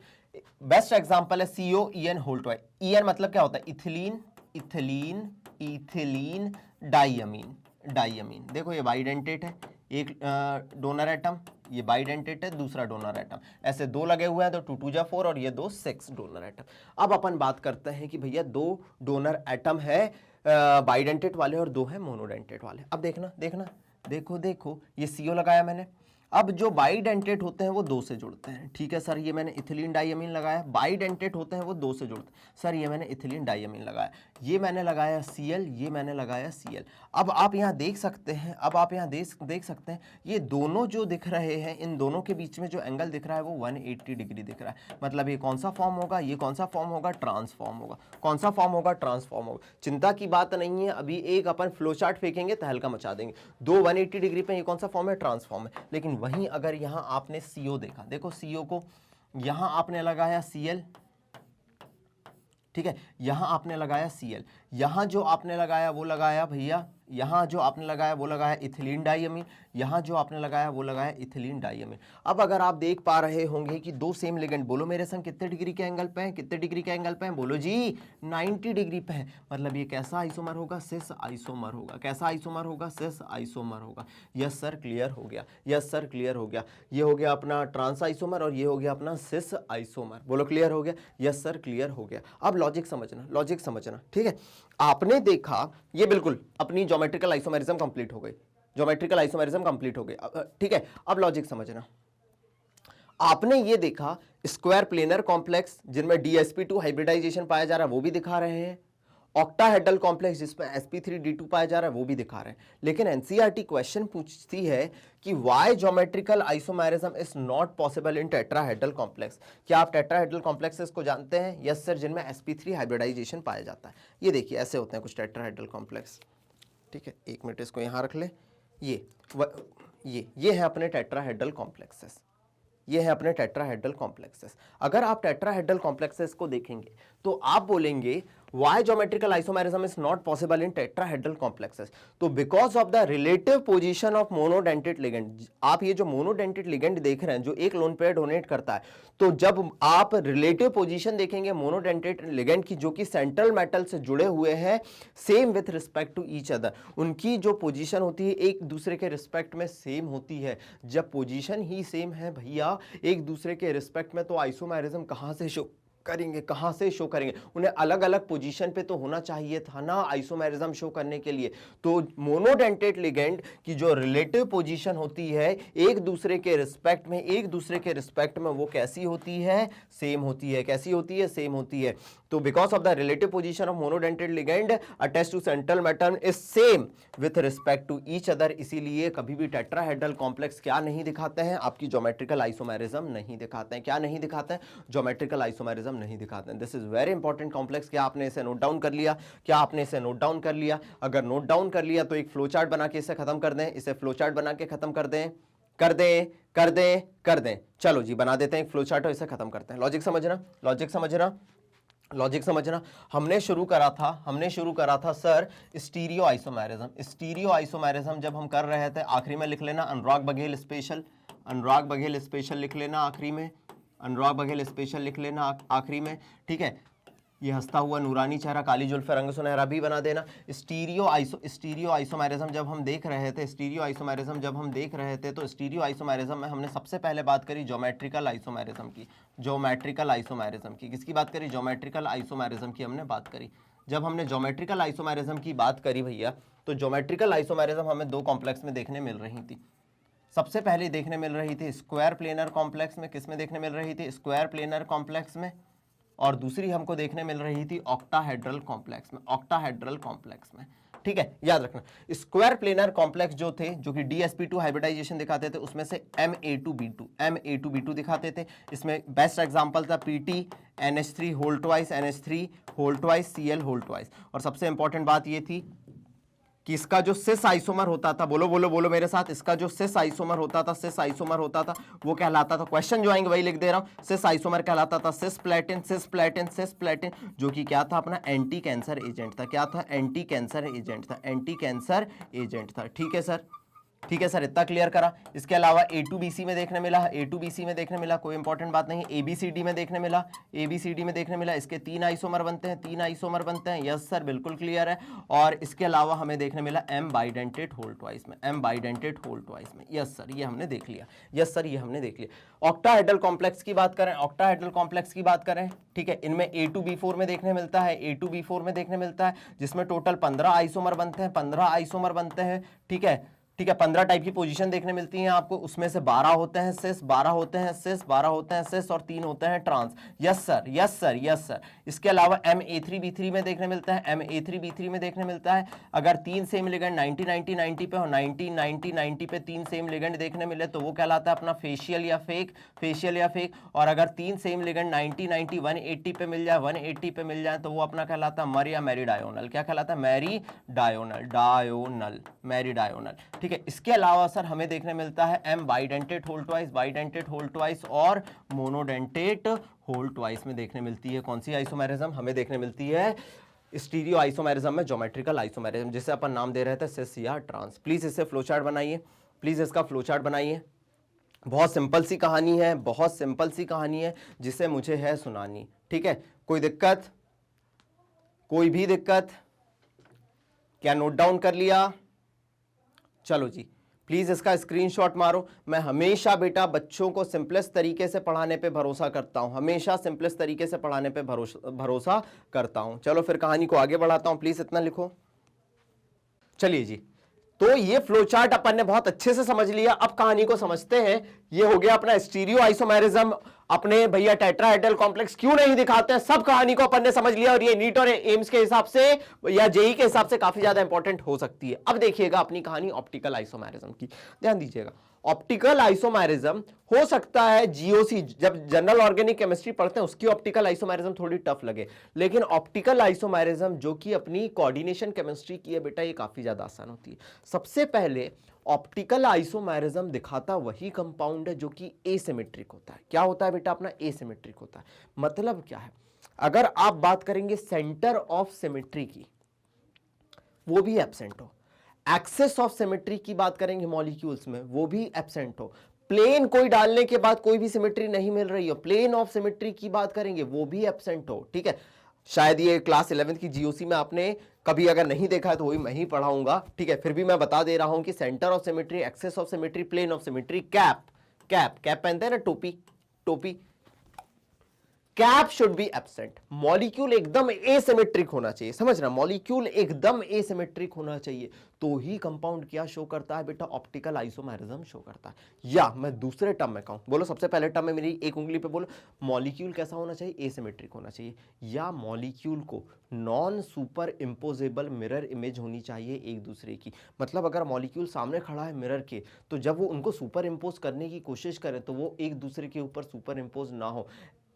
बेस्ट एग्जांपल है COEN होल ट्वाइस। EN मतलब क्या होता है, इथिलीन, इथिलीन, इथिलीन डाइअमीन, डाइअमीन। देखो ये बाइडेंटेट है, एक डोनर एटम, ये बाइडेंटेट है, दूसरा डोनर एटम, ऐसे दो लगे हुए हैं तो 2 2 जा 4 और ये दो 6 डोनर एटम। अब अपन बात करते हैं कि भैया दो डोनर एटम है बाइडेंटेट वाले और दो है मोनोडेंटेट वाले। अब देखना देखना, देखो देखो ये CO लगाया मैंने। अब जो बाइडेंटेट होते हैं वो दो से जुड़ते हैं, ठीक है सर, ये मैंने इथिलीन डाइअमीन लगाया। बाइडेंटेट होते हैं वो दो से जुड़ते हैं, सर ये मैंने इथिलीन डाइअमीन लगाया, ये मैंने लगाया Cl, ये मैंने लगाया Cl। अब आप यहाँ देख सकते हैं, अब आप यहाँ देख सकते हैं ये दोनों जो दिख रहे हैं, इन दोनों के बीच में जो एंगल दिख रहा है वो 180 डिग्री दिख रहा है। मतलब ये कौन सा फॉर्म होगा, ये कौन सा फॉर्म होगा, ट्रांसफॉर्म होगा। कौन सा फॉर्म होगा, ट्रांसफॉर्म होगा। चिंता की बात नहीं है, अभी एक अपन फ्लो चार्ट फेंकेंगे तहलका मचा देंगे। दो 180 डिग्री पे, ये कौन सा फॉर्म है, ट्रांसफॉर्म है। लेकिन वहीं अगर यहां आपने CO देखा, देखो CO को यहां आपने लगाया Cl, ठीक है, यहां आपने लगाया Cl, यहां जो आपने लगाया वो लगाया भैया, यहां जो आपने लगाया वो लगाया इथिलीन डाइअमीन, यहां जो आपने लगाया वो लगाया इथिलीन डाइअमीन। अब अगर आप देख पा रहे होंगे कि दो सेम लिगेंड, बोलो मेरे संग कितने डिग्री के एंगल पे हैं, कितने डिग्री के एंगल पे हैं, बोलो जी 90 डिग्री पे है। मतलब ये कैसा आइसोमर होगा, सिस आइसोमर होगा। कैसा आइसोमर होगा, सिस आइसोमर होगा। यस सर क्लियर हो गया, यस सर क्लियर हो गया। ये हो गया अपना ट्रांस आइसोमर और ये हो गया अपना सिस आइसोमर। बोलो क्लियर हो गया, यस सर क्लियर हो गया। अब लॉजिक समझना, लॉजिक समझना, ठीक है। आपने देखा ये बिल्कुल अपनी ज्योमेट्रिकल आइसोमेरिज्म कंप्लीट हो गई, ज्योमेट्रिकल आइसोमेरिज्म कंप्लीट हो गई, ठीक है। अब लॉजिक समझना, आपने ये देखा स्क्वायर प्लेनर कॉम्प्लेक्स जिनमें DsP2 हाइब्रिडाइजेशन पाया जा रहा है वो भी दिखा रहे हैं, ऑक्टाहेड्रल कॉम्प्लेक्स जिसमें sp3d2 पाया जा रहा है वो भी दिखा रहे हैं। लेकिन एनसीईआरटी क्वेश्चन पूछती है कि why geometrical isomerism is not possible in tetrahedral complex. क्या आप टेट्राहेड्रल कॉम्प्लेक्सेस को जानते हैं? यस सर, जिनमें sp3 हाइब्रिडाइजेशन पाया जाता है। ये देखिए ऐसे होते हैं कुछ टेट्राहेड्रल कॉम्प्लेक्स, ठीक है, एक मिनट इसको यहां रख ले। ये है अपने टेट्राहेड्रल कॉम्प्लेक्सेस, ये है अपने टेट्राहेड्रल कॉम्प्लेक्सेस। अगर आप टेट्राहेड्रल कॉम्प्लेक्सेस को देखेंगे तो आप बोलेंगे why geometrical isomerism is not possible in tetrahedral complexes. तो because of the relative position of monodentate ligand. आप ये जो मोनोडेंटेट लिगेंड देख रहे हैं जो एक लोन पेयर डोनेट करता है, तो जब आप रिलेटिव पोजीशन देखेंगे मोनोडेंटेट लिगेंड की जो कि सेंट्रल मेटल से जुड़े हुए हैं same with respect to each other, उनकी जो पोजीशन होती है एक दूसरे के रिस्पेक्ट में सेम होती है। जब पोजीशन ही सेम है भैया एक दूसरे के रिस्पेक्ट में, तो आइसोमेरिज्म कहां से शो करेंगे, कहां से शो करेंगे? उन्हें अलग अलग पोजीशन पे तो होना चाहिए था ना आइसोमेरिज्म शो करने के लिए। तो मोनोडेंटेट लिगेंड की जो रिलेटिव पोजीशन होती है एक दूसरे के रिस्पेक्ट में, वो कैसी होती है? सेम होती है। कैसी होती है? सेम होती है। तो because of the relative position of monodentate ligand attached to central metal is same with respect to each other, इसीलिए कभी भी टेट्राहेड्रल कॉम्प्लेक्स क्या नहीं दिखाते हैं? आपकी ज्योमेट्रिकल आइसोमेरिज्म नहीं दिखाते हैं। क्या नहीं दिखाते हैं? ज्योमेट्रिकल आइसोमेरिज्म नहीं दिखाते हैं। This is very important complex. क्या आपने इसे नोट डाउन कर लिया? क्या आपने इसे नोट डाउन कर लिया? अगर नोट डाउन कर लिया तो एक फ्लो चार्ट बना के इसे खत्म कर दें। इसे फ्लो चार्ट बना के खत्म कर दें, कर दें, कर दें, कर दें। चलो जी बना देते हैं एक फ्लो चार्ट और इसे खत्म करते हैं। लॉजिक समझना, लॉजिक समझना, लॉजिक समझना। हमने शुरू करा था sir stereo isomerism. Stereo isomerism जब हम कर रहे थे, आखिरी में लिख लेना अनुराग बघेल स्पेशल, अनुराग बघेल स्पेशल लिख लेना आखिरी में, अनुराग बघेल स्पेशल लिख लेना आखिरी में, ठीक है। ये हंसता हुआ नूरानी चेहरा, काली जुल्फे, रंग सुनहरा भी बना देना। स्टीरियो आइसोमेरिज्म जब हम देख रहे थे, तो स्टीरियो आइसोमेरिज्म में हमने सबसे पहले बात करी ज्योमेट्रिकल आइसोमेरिज्म की। ज्योमेट्रिकल आइसोमेरिज्म की किसकी बात करी? ज्योमेट्रिकल आइसोमेरिज्म की हमने बात करी। जब हमने ज्योमेट्रिकल आइसोमेरिज्म की बात करी भैया, तो ज्योमेट्रिकल आइसोमेरिज्म हमें दो कॉम्प्लेक्स में देखने मिल रही थी। सबसे पहले देखने मिल रही थी स्क्वायर प्लेनर कॉम्प्लेक्स में। किस में देखने मिल रही थी? स्क्वायर प्लेनर कॉम्प्लेक्स में। और दूसरी हमको देखने मिल रही थी ऑक्टाहेड्रल कॉम्प्लेक्स में, ऑक्टाहेड्रल कॉम्प्लेक्स में, ठीक है। याद रखना स्क्वायर प्लेनर कॉम्प्लेक्स जो थे, जो कि DsP2 हाइब्रिडाइजेशन दिखाते थे, उसमें से Ma2B2 दिखाते थे। इसमें बेस्ट एग्जांपल था PT NH3 whole twice, NH3 whole twice, Cl whole twice. और सबसे इंपॉर्टेंट बात ये थी कि इसका जो सिस आइसोमर होता था, बोलो बोलो बोलो मेरे साथ, इसका जो सिस आइसोमर होता था, वो कहलाता था, क्वेश्चन जो आएंगे वही लिख दे रहा हूं, सिस आइसोमर कहलाता था सिस प्लेटिन, जो कि क्या था? अपना एंटी कैंसर एजेंट था। क्या था? एंटी कैंसर एजेंट था, ठीक है सर, ठीक है सर, इतना क्लियर करा। इसके अलावा A2BC में देखने मिला, कोई इंपॉर्टेंट बात नहीं। ABCD में देखने मिला, इसके 3 आइसोमर बनते हैं, यस सर बिल्कुल क्लियर है। और इसके अलावा हमें देखने मिला M बाइडेंटेट होल ट्वाइस में, यस सर ये हमने देख लिया, ऑक्टाहेड्रल कॉम्प्लेक्स की बात करें, ठीक है। इनमें A2B4 में देखने मिलता है, जिसमें टोटल 15 आइसोमर बनते हैं, ठीक है। 15 टाइप की पोजीशन देखने मिलती हैं आपको, उसमें से 12 होते हैं सिस, 12 होते हैं सिस और 3 होते हैं ट्रांस। Yes sir. इसके अलावा Ma3B3 में देखने मिलता है। अगर 3 सेम लिगेंड 90 पे हो, 90 पे 3 सेम लिगेंड देखने मिले तो वो कहलाता है अपना फेशियल या फेक। और अगर 3 सेम लिगेंड 90 180 पे मिल जाए तो वो अपना कहलाता है मर या मैरीडायोनल। क्या कहलाता है? मैरीडायोनल, ठीक है। इसके अलावा सर हमें देखने मिलता है M बाइडेंटेट होल ट्वाइस और मोनोडेंटेट होल ट्वाइस में देखने मिलती है। कौन सी आइसोमेरिज्म? हमें देखने मिलती है स्टीरियो आइसोमेरिज्म में ज्योमेट्रिकल आइसोमेरिज्म, जिसे अपन नाम दे रहे थे सिस या ट्रांस। प्लीज इससे फ्लोचार्ट बनाइए, इसका फ्लोचार्ट बनाइए। बहुत सिंपल सी कहानी है जिसे मुझे है सुनानी, ठीक है। कोई भी दिक्कत? क्या नोट डाउन कर लिया? चलो जी प्लीज इसका स्क्रीनशॉट मारो। मैं हमेशा बेटा बच्चों को सिंपलेस्ट तरीके से पढ़ाने पे भरोसा करता हूं, चलो फिर कहानी को आगे बढ़ाता हूं, प्लीज इतना लिखो। चलिए जी, तो ये फ्लोचार्ट अपन ने बहुत अच्छे से समझ लिया। अब कहानी को समझते हैं। ये हो गया अपना स्टीरियो आइसोमेरिज्म अपने भैया टेट्राहेड्रल कॉम्प्लेक्स क्यों नहीं दिखाते हैं, सब कहानी को अपन ने समझ लिया और ये नीट और एम्स के हिसाब से या जेई के हिसाब से काफी ज्यादा इंपॉर्टेंट हो सकती है। अब देखिएगा अपनी कहानी ऑप्टिकल आइसोमेरिज्म की, ध्यान दीजिएगा। ऑप्टिकल आइसोमेरिज्म हो सकता है जीओसी, जब जनरल ऑर्गेनिक केमिस्ट्री पढ़ते हैं उसकी ऑप्टिकल आइसोमेरिज्म थोड़ी टफ लगे, लेकिन ऑप्टिकल आइसोमेरिज्म जो कि अपनी कोऑर्डिनेशन केमिस्ट्री की है बेटा, ये काफी ज्यादा आसान होती है। सबसे पहले ऑप्टिकल आइसोमेरिज्म दिखाता वही कंपाउंड है जो कि एसिमेट्रिक होता है। क्या होता है बेटा अपना? एसिमेट्रिक होता है। मतलब क्या है, अगर आप बात करेंगे सेंटर ऑफ सिमेट्री की, वो भी एब्सेंट हो, एक्सेस ऑफ सिमेट्री की बात करेंगे मॉलिक्यूल्स में, वो भी एब्सेंट हो, प्लेन कोई डालने के बाद कोई भी सिमेट्री नहीं मिल रही हो, प्लेन ऑफ सिमेट्री की बात करेंगे वो भी एब्सेंट हो, ठीक है। शायद ये क्लास 11th की जीओसी में आपने कभी अगर नहीं देखा है तो वही मैं ही पढ़ाऊंगा, ठीक है। फिर भी मैं बता दे रहा हूं कि centre of symmetry, axis of symmetry, plane of symmetry, cap पहनते हैं ना, टोपी, cap should be absent. Molecule एकदम एसिमेट्रिक होना चाहिए, समझ रहा, मॉलिक्यूल एकदम एसिमेट्रिक होना चाहिए, तो ही कंपाउंड क्या शो करता है बेटा? ऑप्टिकल आइसोमेरिज्म शो करता है। या मैं दूसरे टर्म में कहूं, बोलो सबसे पहले टर्म में मेरी एक उंगली पे बोलो, मॉलिक्यूल कैसा होना चाहिए? एसिमेट्रिक होना चाहिए। या मॉलिक्यूल को non super imposable mirror image होनी चाहिए एक दूसरे की। मतलब अगर मॉलिक्यूल सामने खड़ा है मिरर के, तो जब वो उनको सुपर इंपोज करने की कोशिश करे तो वो एक दूसरे के ऊपर सुपर इंपोज ना हो।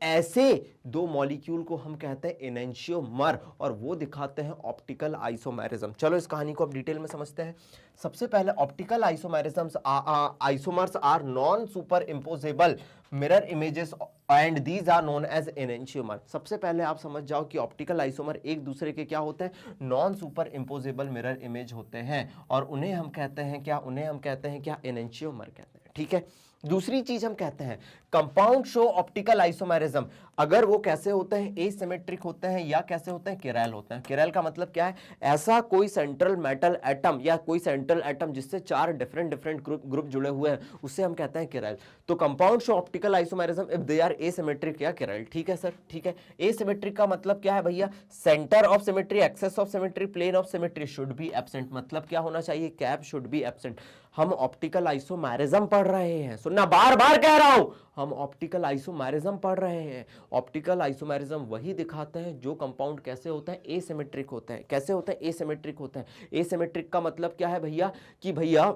ऐसे दो मॉलिक्यूल को हम कहते हैं एनेंशियोमर, और वो दिखाते हैं ऑप्टिकल आइसोमेरिज्म। चलो इस कहानी को अब डिटेल में समझते हैं। सबसे पहले optical isomerisms isomers are non super imposable mirror images and these are known as enantiomer. सबसे पहले आप समझ जाओ कि ऑप्टिकल आइसोमर एक दूसरे के क्या होते हैं? Non super imposable mirror image होते हैं, और उन्हें हम कहते हैं क्या? उन्हें हम कहते हैं क्या? एनेंशियोमर कहते हैं, ठीक है। दूसरी चीज हम कहते हैं कंपाउंड शो ऑप्टिकल आइसोमेरिज्म। अगर वो कैसे होते हैं? एसिमेट्रिक होते हैं, या कैसे होते हैं? किरैल होते हैं। किरैल का मतलब क्या है? ऐसा कोई सेंट्रल मेटल एटम या कोई सेंट्रल एटम जिससे चार डिफरेंट ग्रुप जुड़े हुए हैं, उससे हम कहते हैं किरैल। तो compound show optical isomerism if they are asymmetric या किरैल, ठीक है सर, ठीक है। एसिमेट्रिक का मतलब क्या है भैया? Centre of symmetry, axis of symmetry, plane of symmetry should be absent. मतलब क्या होना चाहिए? Cap should be absent. हम ऑप्टिकल आइसोमेरिज्म पढ़ रहे हैं, सुनना, बार बार कह रहा हूं, हम ऑप्टिकल आइसोमेरिज्म पढ़ रहे हैं। ऑप्टिकल आइसोमेरिज्म वही दिखाते हैं जो कंपाउंड कैसे होता है? एसिमेट्रिक होता है। कैसे होता है? एसिमेट्रिक होता है। एसिमेट्रिक का मतलब क्या है भैया? कि भैया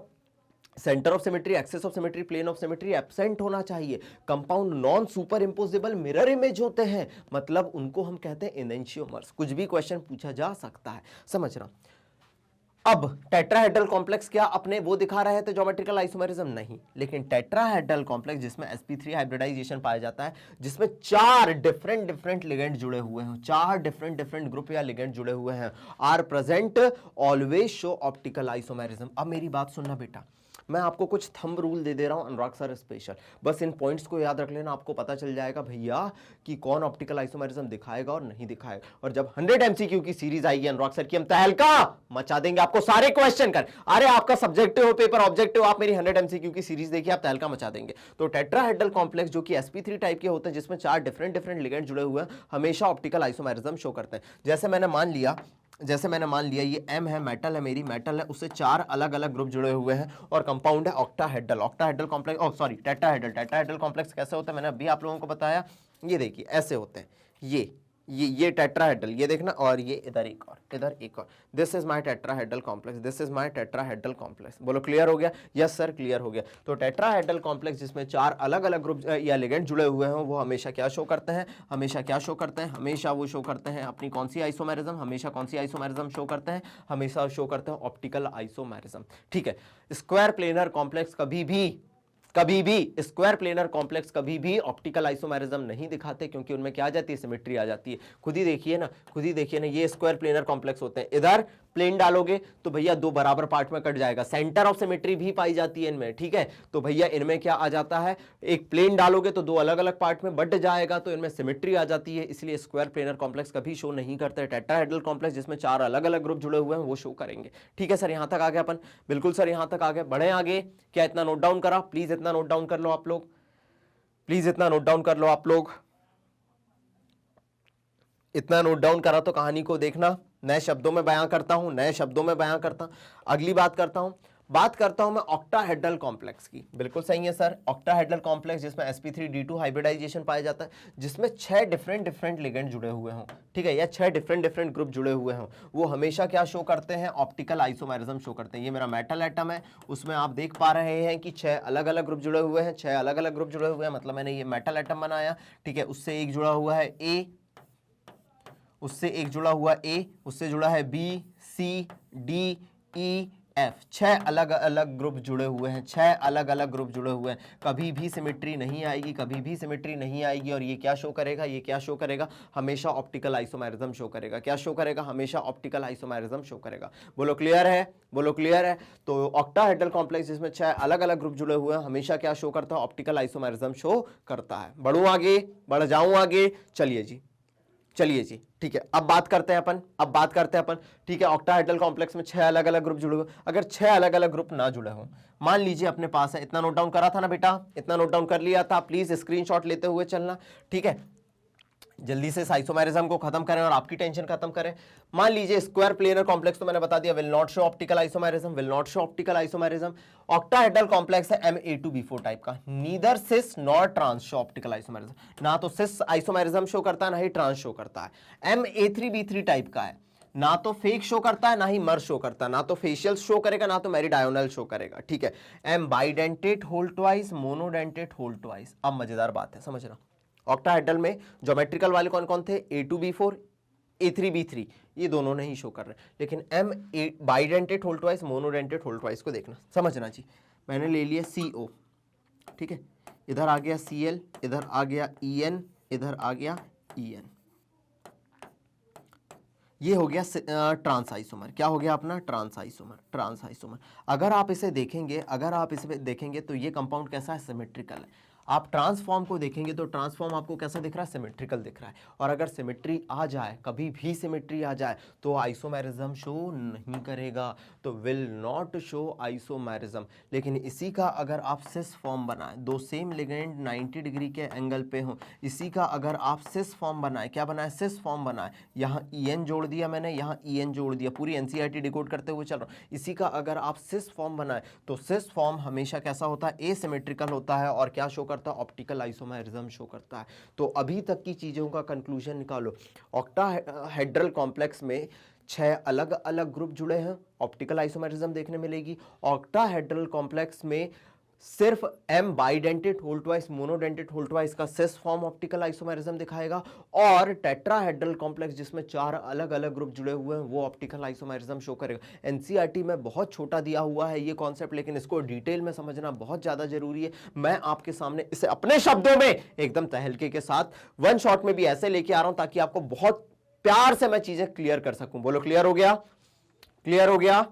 centre of symmetry, axis of symmetry, plane of symmetry absent होना चाहिए। Compound non super imposable mirror image होते हैं, मतलब उनको हम कहते हैं एनेंशियोमर्स। कुछ भी क्वेश्चन पूछा जा सकता है, समझ रहा। अब टेट्राहेड्रल कॉम्प्लेक्स क्या अपने वो दिखा रहे थे ज्योमेट्रिकल आइसोमेरिज्म? नहीं, लेकिन टेट्राहेड्रल कॉम्प्लेक्स जिसमें sp3 हाइब्रिडाइजेशन पाया जाता है, जिसमें चार डिफरेंट लिगेंड जुड़े हुए हैं, चार डिफरेंट ग्रुप या लिगेंड जुड़े हुए हैं, are present always show optical isomerism. अब मेरी बात सुनना बेटा, मैं आपको कुछ थंब रूल दे दे रहा हूं अनुराग सर स्पेशल, बस इन पॉइंट्स को याद रख लेना, आपको पता चल जाएगा भैया कि कौन ऑप्टिकल आइसोमेरिज्म दिखाएगा और नहीं दिखाएगा। और जब 100 एमसीक्यू की सीरीज आएगी अनुराग सर की, हम तहलका मचा देंगे, आपको सारे क्वेश्चन कर, अरे आपका सब्जेक्टिव हो पेपर ऑब्जेक्टिव, आप मेरी 100 एमसीक्यू की सीरीज देखिए, आप तहलका मचा देंगे। तो टेट्राहेड्रल कॉम्प्लेक्स जो कि sp3 टाइप के होते हैं, जिसमें चार डिफरेंट लिगेंड जुड़े हुए हैं, हमेशा ऑप्टिकल आइसोमेरिज्म शो करते हैं। जैसे मैंने मान लिया ये M है, मेटल है, मेरी मेटल है, उससे चार अलग अलग ग्रुप जुड़े हुए हैं, और कंपाउंड है ऑक्टाहेड्रल कॉम्प्लेक्स, टेट्राहेड्रल कॉम्प्लेक्स कैसे होता है मैंने अभी आप लोगों को बताया। ये देखिए ऐसे होते हैं, ये टेट्राहेड्रल, ये देखना, और ये इधर एक और, this is my tetrahedral complex, this is my tetrahedral complex. बोलो क्लियर हो गया? यस सर क्लियर हो गया। तो टेट्राहेड्रल कॉम्प्लेक्स जिसमें चार अलग अलग ग्रुप या लिगेंड जुड़े हुए हैं, वो हमेशा क्या शो करते हैं? हमेशा वो शो करते हैं अपनी कौन सी आइसोमेरिज्म? हमेशा कौन सी आइसोमेरिज्म शो करते हैं? हमेशा शो करते हैं ऑप्टिकल आइसोमेरिज्म, ठीक है। स्क्वायर प्लेनर कॉम्प्लेक्स कभी भी स्क्वायर प्लेनर कॉम्प्लेक्स कभी भी ऑप्टिकल आइसोमेरिज्म नहीं दिखाते, क्योंकि उनमें क्या आ जाती है? सिमेट्री आ जाती है। खुद ही देखिए ना, ये स्क्वायर प्लेनर कॉम्प्लेक्स होते हैं। इधर प्लेन डालोगे तो भैया दो बराबर पार्ट में कट जाएगा, सेंटर ऑफ सिमेट्री भी पाई जाती है इनमें, ठीक है। तो भैया इनमें क्या आ जाता है? एक प्लेन डालोगे तो दो अलग अलग पार्ट में बट जाएगा, तो इनमें सिमेट्री आ जाती है, इसलिए स्क्वायर प्लेनर कॉम्प्लेक्स कभी शो नहीं करते। टेट्राहेड्रल कॉम्प्लेक्स जिसमें चार अलग अलग ग्रुप जुड़े हुए हैं, वो शो करेंगे, ठीक है सर। यहां तक आ गए अपन? बिल्कुल सर, यहां तक आ गए। बढ़े आगे, क्या इतना नोट डाउन करा? प्लीज इतना नोट डाउन कर लो आप लोग, इतना नोट डाउन करा तो कहानी को देखना, नए शब्दों में बयां करता हूं, अगली बात करता हूं। बात करता हूं मैं ऑक्टाहेड्रल कॉम्प्लेक्स की। बिल्कुल सही है सर, ऑक्टाहेड्रल कॉम्प्लेक्स जिसमें sp3d2 हाइब्रिडाइजेशन पाया जाता है, जिसमें 6 डिफरेंट लिगेंड जुड़े हुए हों, ठीक है, या 6 डिफरेंट ग्रुप जुड़े हुए हों, वो हमेशा क्या शो करते हैं, ऑप्टिकल आइसोमेरिज्म शो करते हैं। ये मेरा मेटल एटम है, उसमें आप देख पा रहे हैं कि 6 अलग अलग ग्रुप जुड़े हुए हैं, 6 अलग अलग ग्रुप जुड़े हुए हैं, मतलब मैंने ये मेटल एटम बनाया, ठीक है, उससे एक जुड़ा हुआ है ए, उससे एक जुड़ा हुआ ए, उससे जुड़ा है बी, सी, डी, ई, एफ। 6 अलग अलग ग्रुप जुड़े हुए हैं, 6 अलग अलग ग्रुप जुड़े हुए हैं। कभी भी सिमेट्री नहीं आएगी, कभी भी सिमेट्री नहीं आएगी। और ये क्या शो करेगा, ये क्या शो करेगा, हमेशा ऑप्टिकल आइसोमेरिज्म शो करेगा। क्या शो करेगा, हमेशा ऑप्टिकल आइसोमेरिज्म शो करेगा। बोलो क्लियर है, बोलो क्लियर है। तो ऑक्टाहेड्रल कॉम्प्लेक्स जिसमें 6 अलग अलग ग्रुप जुड़े हुए हैं, हमेशा क्या शो करता है, ऑप्टिकल आइसोमेरिज्म शो करता है। बढ़ूं आगे, बढ़ जाऊं आगे, चलिए जी, चलिए जी, ठीक है। अब बात करते हैं अपन, ठीक है, ऑक्टाहेड्रल कॉम्प्लेक्स में 6 अलग अलग ग्रुप जुड़े हुए। अगर 6 अलग अलग ग्रुप ना जुड़े हों, मान लीजिए अपने पास है, इतना नोट डाउन करा था ना बेटा, इतना नोट डाउन कर लिया था, प्लीज स्क्रीनशॉट लेते हुए चलना, ठीक है। जल्दी से आइसोमेरिज्म को खत्म करें और आपकी टेंशन खत्म करें। मान लीजिए स्क्वायर प्लेनर कॉम्प्लेक्स, तो मैंने बता दिया will not show optical isomerism, will not show optical isomerism. Octahedral complex है Ma2B4 टाइप का, neither cis nor trans show optical isomerism, ना तो सिस आइसोमेरिज्म शो करता है, ना ही ट्रांस शो करता है। Ma3B3 टाइप का है, ना तो फेक शो करता है, ना ही मर शो करता है, ना तो फेशियल शो करेगा, ना तो मेरिडायोनल शो करेगा, ठीक है। M bidentate whole twice, monodentate whole twice. अब मजेदार बात है, समझना, ऑक्टाहेड्रल में ज्योमेट्रिकल वाले कौन कौन थे, A2B4, A3B3, ये दोनों नहीं शो कर रहे, लेकिन M bidentate whole twice, monodentate whole twice को देखना, समझना जी। मैंने ले लिया CO, ठीक है, इधर आ गया Cl, इधर आ गया En, इधर आ गया En, ये हो गया ट्रांस आइसोमर। क्या हो गया अपना, ट्रांस आइसोमर। अगर आप इसे देखेंगे तो ये कंपाउंड कैसा है, सिमेट्रिकल है। आप ट्रांसफॉर्म को देखेंगे तो ट्रांसफॉर्म आपको कैसा दिख रहा है, सिमेट्रिकल दिख रहा है। और अगर सिमेट्री आ जाए, कभी भी सिमेट्री आ जाए, तो आइसोमेरिज्म शो नहीं करेगा, तो विल नॉट शो आइसोमेरिज्म। लेकिन इसी का अगर आप सिस फॉर्म बनाए, दो सेम लिगेंड 90 डिग्री के एंगल पे हो, इसी का अगर आप सिस फॉर्म बनाए, क्या बनाए, सिस फॉर्म बनाए, यहाँ En जोड़ दिया मैंने, यहाँ En जोड़ दिया, पूरी NCERT डिकोड करते हुए चल रहा हूँ। इसी का अगर आप सिस फॉर्म बनाए, तो सिस फॉर्म हमेशा कैसा होता है, एसिमेट्रिकल होता है, और क्या शो करता है, ऑप्टिकल आइसोमेरिज्म शो करता है। तो अभी तक की चीजों का कंक्लूजन निकालो, ऑक्टाहेड्रल कॉम्प्लेक्स में 6 अलग अलग ग्रुप जुड़े हैं, ऑप्टिकल आइसोमेरिज्म देखने मिलेगी। ऑक्टाहेड्रल कॉम्प्लेक्स में सिर्फ M bidentate whole twice, monodentate whole twice का सिस फॉर्म ऑप्टिकल आइसोमेरिज्म दिखाएगा। और टेट्राहेड्रल कॉम्प्लेक्स जिसमें 4 अलग अलग ग्रुप जुड़े हुए हैं, वो ऑप्टिकल आइसोमेरिज्म शो करेगा। NCERT में बहुत छोटा दिया हुआ है ये कॉन्सेप्ट, लेकिन इसको डिटेल में समझना बहुत ज्यादा जरूरी है। मैं आपके सामने इसे अपने शब्दों में एकदम तहलके के साथ वन शॉट में भी ऐसे लेके आ रहा हूं, ताकि आपको बहुत प्यार से मैं चीजें क्लियर कर सकूं। बोलो क्लियर हो गया, क्लियर हो गया।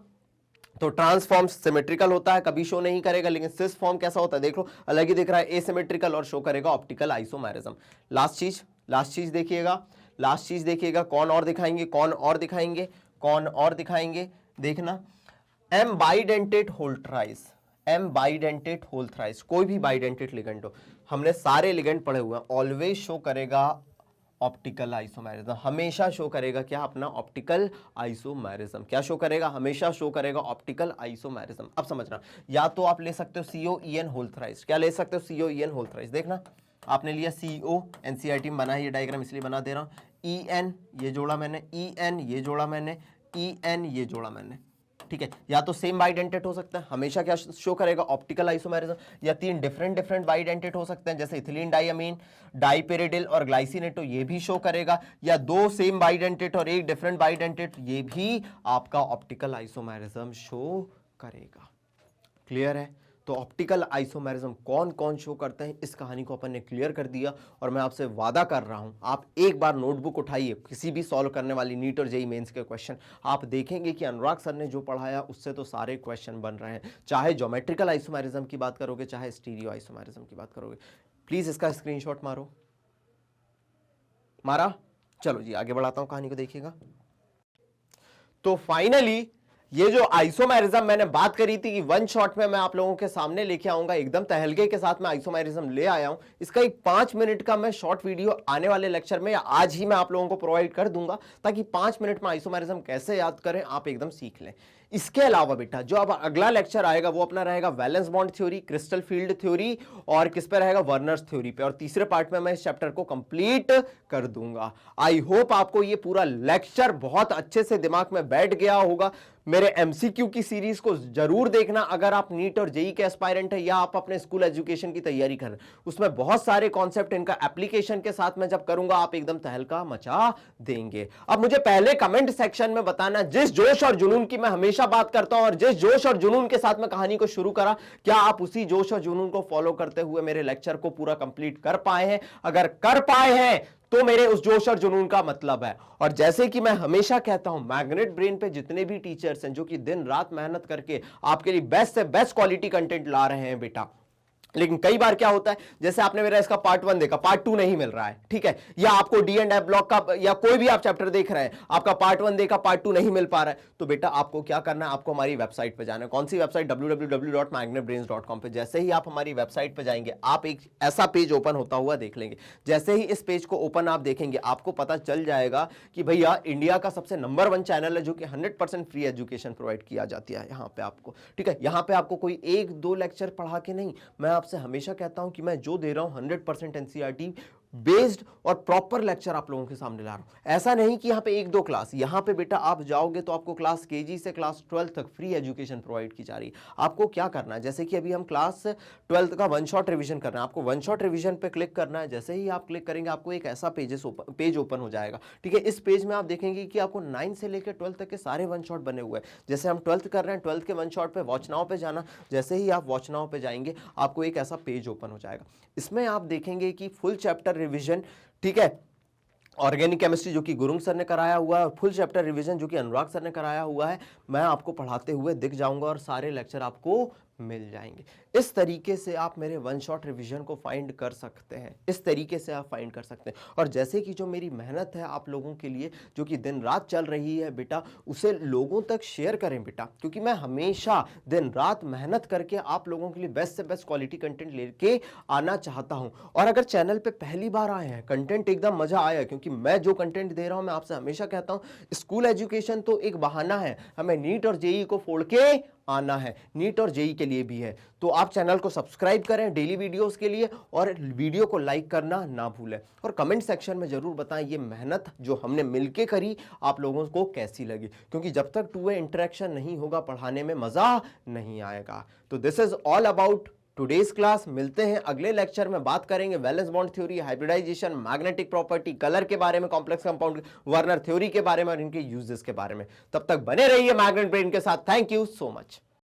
तो ट्रांसफॉर्म सिमेट्रिकल होता है, कभी शो नहीं करेगा, लेकिन सिस फॉर्म कैसा होता है, देख लो, अलग ही दिख रहा है, एसिमेट्रिकल, और शो करेगा ऑप्टिकल आइसोमेरिज्म। लास्ट चीज देखिएगा, कौन और दिखाएंगे, देखना, एम बाइडेंटेट होल थ्राइस, कोई भी बाइडेंटेट लिगेंड हो, हमने सारे लिगेंड पढ़े हुए हैं, ऑलवेज शो करेगा ऑप्टिकल आइसोमेरिज्म, हमेशा शो करेगा क्या, अपना ऑप्टिकल आइसोमेरिज्म। क्या शो करेगा, हमेशा शो करेगा ऑप्टिकल आइसोमेरिज्म। अब समझना, या तो आप ले सकते हो COEN होल थ्राइस, क्या ले सकते हो, COEN होल थ्राइस। देखना, आपने लिया CO, NCERT में बना है ये डायग्राम, इसलिए बना दे रहा हूं, EN ये जोड़ा मैंने, EN ये जोड़ा मैंने, EN ये जोड़ा मैंने, ठीक है। या तो सेम बाइडेंटेट हो सकता है, हमेशा क्या शो करेगा, ऑप्टिकल आइसोमेरिज्म, या 3 डिफरेंट बाइडेंटेट हो सकते हैं, जैसे इथिलीन डाइअमीन, डाइपेरिडिल और ग्लाइसिनेट, तो ये भी शो करेगा, या 2 सेम बाइडेंटेट और 1 डिफरेंट बाइडेंटेट, ये भी आपका ऑप्टिकल आइसोमेरिज्म शो करेगा। क्लियर है। तो ऑप्टिकल आइसोमेरिज्म कौन कौन शो करते हैं, इस कहानी को अपन ने क्लियर कर दिया। और मैं आपसे वादा कर रहा हूं, आप एक बार नोटबुक उठाइए, किसी भी सॉल्व करने वाली नीट और जेईई मेंस के क्वेश्चन, आप देखेंगे कि अनुराग सर ने जो पढ़ाया उससे तो सारे क्वेश्चन बन रहे हैं, चाहे ज्योमेट्रिकल आइसोमेरिज्म की बात करोगे, चाहे स्टीरियो आइसोमेरिज्म की बात करोगे। प्लीज इसका स्क्रीनशॉट मारो, मारा, चलो जी आगे बढ़ाता हूं, कहानी को देखिएगा। तो फाइनली ये जो आइसोमेरिज्म मैंने बात करी थी कि वन शॉट में मैं आप लोगों के सामने लेके आऊंगा, एकदम तहलके के साथ मैं आइसोमेरिज्म ले आया हूं। इसका एक 5 मिनट का मैं शॉर्ट वीडियो आने वाले लेक्चर में या आज ही मैं आप लोगों को प्रोवाइड कर दूंगा, ताकि 5 मिनट में आइसोमेरिज्म कैसे याद करें आप एकदम सीख लें। इसके अलावा बेटा जो अब अगला लेक्चर आएगा वो अपना रहेगा valence bond theory, crystal field theory, और किस पे रहेगा, वर्नर्स थ्योरी पे। और तीसरे पार्ट में मैं इस चैप्टर को कंप्लीट कर दूंगा। आई होप आपको ये पूरा लेक्चर बहुत अच्छे से दिमाग में बैठ गया होगा। मेरे एमसीक्यू की सीरीज को जरूर देखना अगर आप नीट और जेई के एस्पायरेंट है या आप अपने स्कूल एजुकेशन की तैयारी कर रहे हैं। उसमें बहुत सारे कॉन्सेप्ट इनका एप्लीकेशन के साथ मैं जब करूंगा आप एकदम तहलका मचा देंगे। अब मुझे पहले कमेंट सेक्शन में बताना, जिस जोश और जुनून की मैं हमेशा बात करता हूं और जिस जोश और जुनून के साथ मैं कहानी को शुरू करा, क्या आप उसी जोश और जुनून को फॉलो करते हुए मेरे लेक्चर को पूरा कंप्लीट कर पाए हैं? अगर कर पाए हैं तो मेरे उस जोश और जुनून का मतलब है। और जैसे कि मैं हमेशा कहता हूं, मैग्नेट ब्रेन पे जितने भी टीचर्स हैं जो कि दिन रात मेहनत करके आपके लिए बेस्ट से बेस्ट क्वालिटी कंटेंट ला रहे हैं बेटा, लेकिन कई बार क्या होता है, जैसे आपने मेरा इसका पार्ट 1 देखा, पार्ट 2 नहीं मिल रहा है, ठीक है, या आपको डी एंड एफ ब्लॉक का या कोई भी आप चैप्टर देख रहे हैं, आपका पार्ट 1 देखा, पार्ट 2 नहीं मिल पा रहा है, तो बेटा आपको क्या करना है, आपको हमारी वेबसाइट पे जाना है। कौन सी वेबसाइट? www.magnetbrains.com पे। जैसे ही आप हमारी वेबसाइट पे जाएंगे आप एक ऐसा पेज ओपन होता हुआ देख लेंगे। जैसे ही इस पेज को ओपन आप देखेंगे आपको पता चल जाएगा कि भैया इंडिया का सबसे नंबर 1 चैनल है जो कि 100% फ्री एजुकेशन प्रोवाइड किया जाती है यहाँ पे आपको, ठीक है। यहाँ पे आपको कोई 1-2 लेक्चर पढ़ा के नहीं, मैं आपसे हमेशा कहता हूं कि मैं जो दे रहा हूं 100% एनसीईआरटी बेस्ड और प्रॉपर लेक्चर आप लोगों के सामने ला रहा हूं। ऐसा नहीं कि यहां पे 1-2 क्लास, यहां पे बेटा आप जाओगे तो आपको क्लास केजी से क्लास 12 तक फ्री एजुकेशन प्रोवाइड की जा रही है। आपको क्या करना है, जैसे कि अभी हम क्लास 12 का वन शॉट रिवीजन कर रहे हैं, आपको वन शॉट रिवीजन पे क्लिक करना है। जैसे ही आप क्लिक करेंगे आपको एक ऐसा पेज ओपन हो जाएगा, ठीक है। इस पेज में आप देखेंगे कि आपको 9 से लेकर 12 तक के सारे वन शॉट बने हुए हैं। जैसे हम 12th कर रहे हैं, 12th के वन शॉट पे वॉच नाउ पे जाना। जैसे ही आप वॉच नाउ पे जाएंगे आपको एक ऐसा पेज ओपन हो जाएगा। इसमें आप देखेंगे कि फुल चैप्टर रिवीजन, ठीक है, ऑर्गेनिक केमिस्ट्री जो कि गुरुंग सर ने कराया हुआ है, और फुल चैप्टर रिवीजन जो कि अनुराग सर ने कराया हुआ है, मैं आपको पढ़ाते हुए दिख जाऊंगा और सारे लेक्चर आपको मिल जाएंगे। इस तरीके से आप मेरे वन शॉट रिवीजन को फाइंड कर सकते हैं, इस तरीके से आप फाइंड कर सकते हैं। और जैसे कि जो मेरी मेहनत है आप लोगों के लिए जो कि दिन रात चल रही है बेटा, उसे लोगों तक शेयर करें बेटा, क्योंकि मैं हमेशा दिन रात मेहनत करके आप लोगों के लिए बेस्ट से बेस्ट क्वालिटी कंटेंट लेके आना चाहता हूं। और अगर चैनल पे पहली बार आए हैं, कंटेंट एकदम मजा आया, क्योंकि मैं जो कंटेंट दे रहा हूं मैं आपसे हमेशा कहता हूं स्कूल एजुकेशन तो एक बहाना है, हमें नीट और जेई को फोड़ के आना है, नीट और जेई के लिए भी है। तो आप चैनल को सब्सक्राइब करें डेली वीडियोस के लिए, और वीडियो को लाइक करना ना भूलें, और कमेंट सेक्शन में जरूर बताएं ये मेहनत जो हमने मिलके करी आप लोगों को कैसी लगी, क्योंकि जब तक 2 वे इंटरेक्शन नहीं होगा पढ़ाने में मजा नहीं आएगा। तो this is all about today's class. मिलते हैं अगले लेक्चर में, बात करेंगे valence bond theory, hybridization, magnetic property, colour के बारे में, कॉम्प्लेक्स कंपाउंड, वर्नर थ्योरी के बारे में और इनके यूजेस के बारे में। तब तक बने रहिए मैग्नेट ब्रेन के साथ। Thank you so much.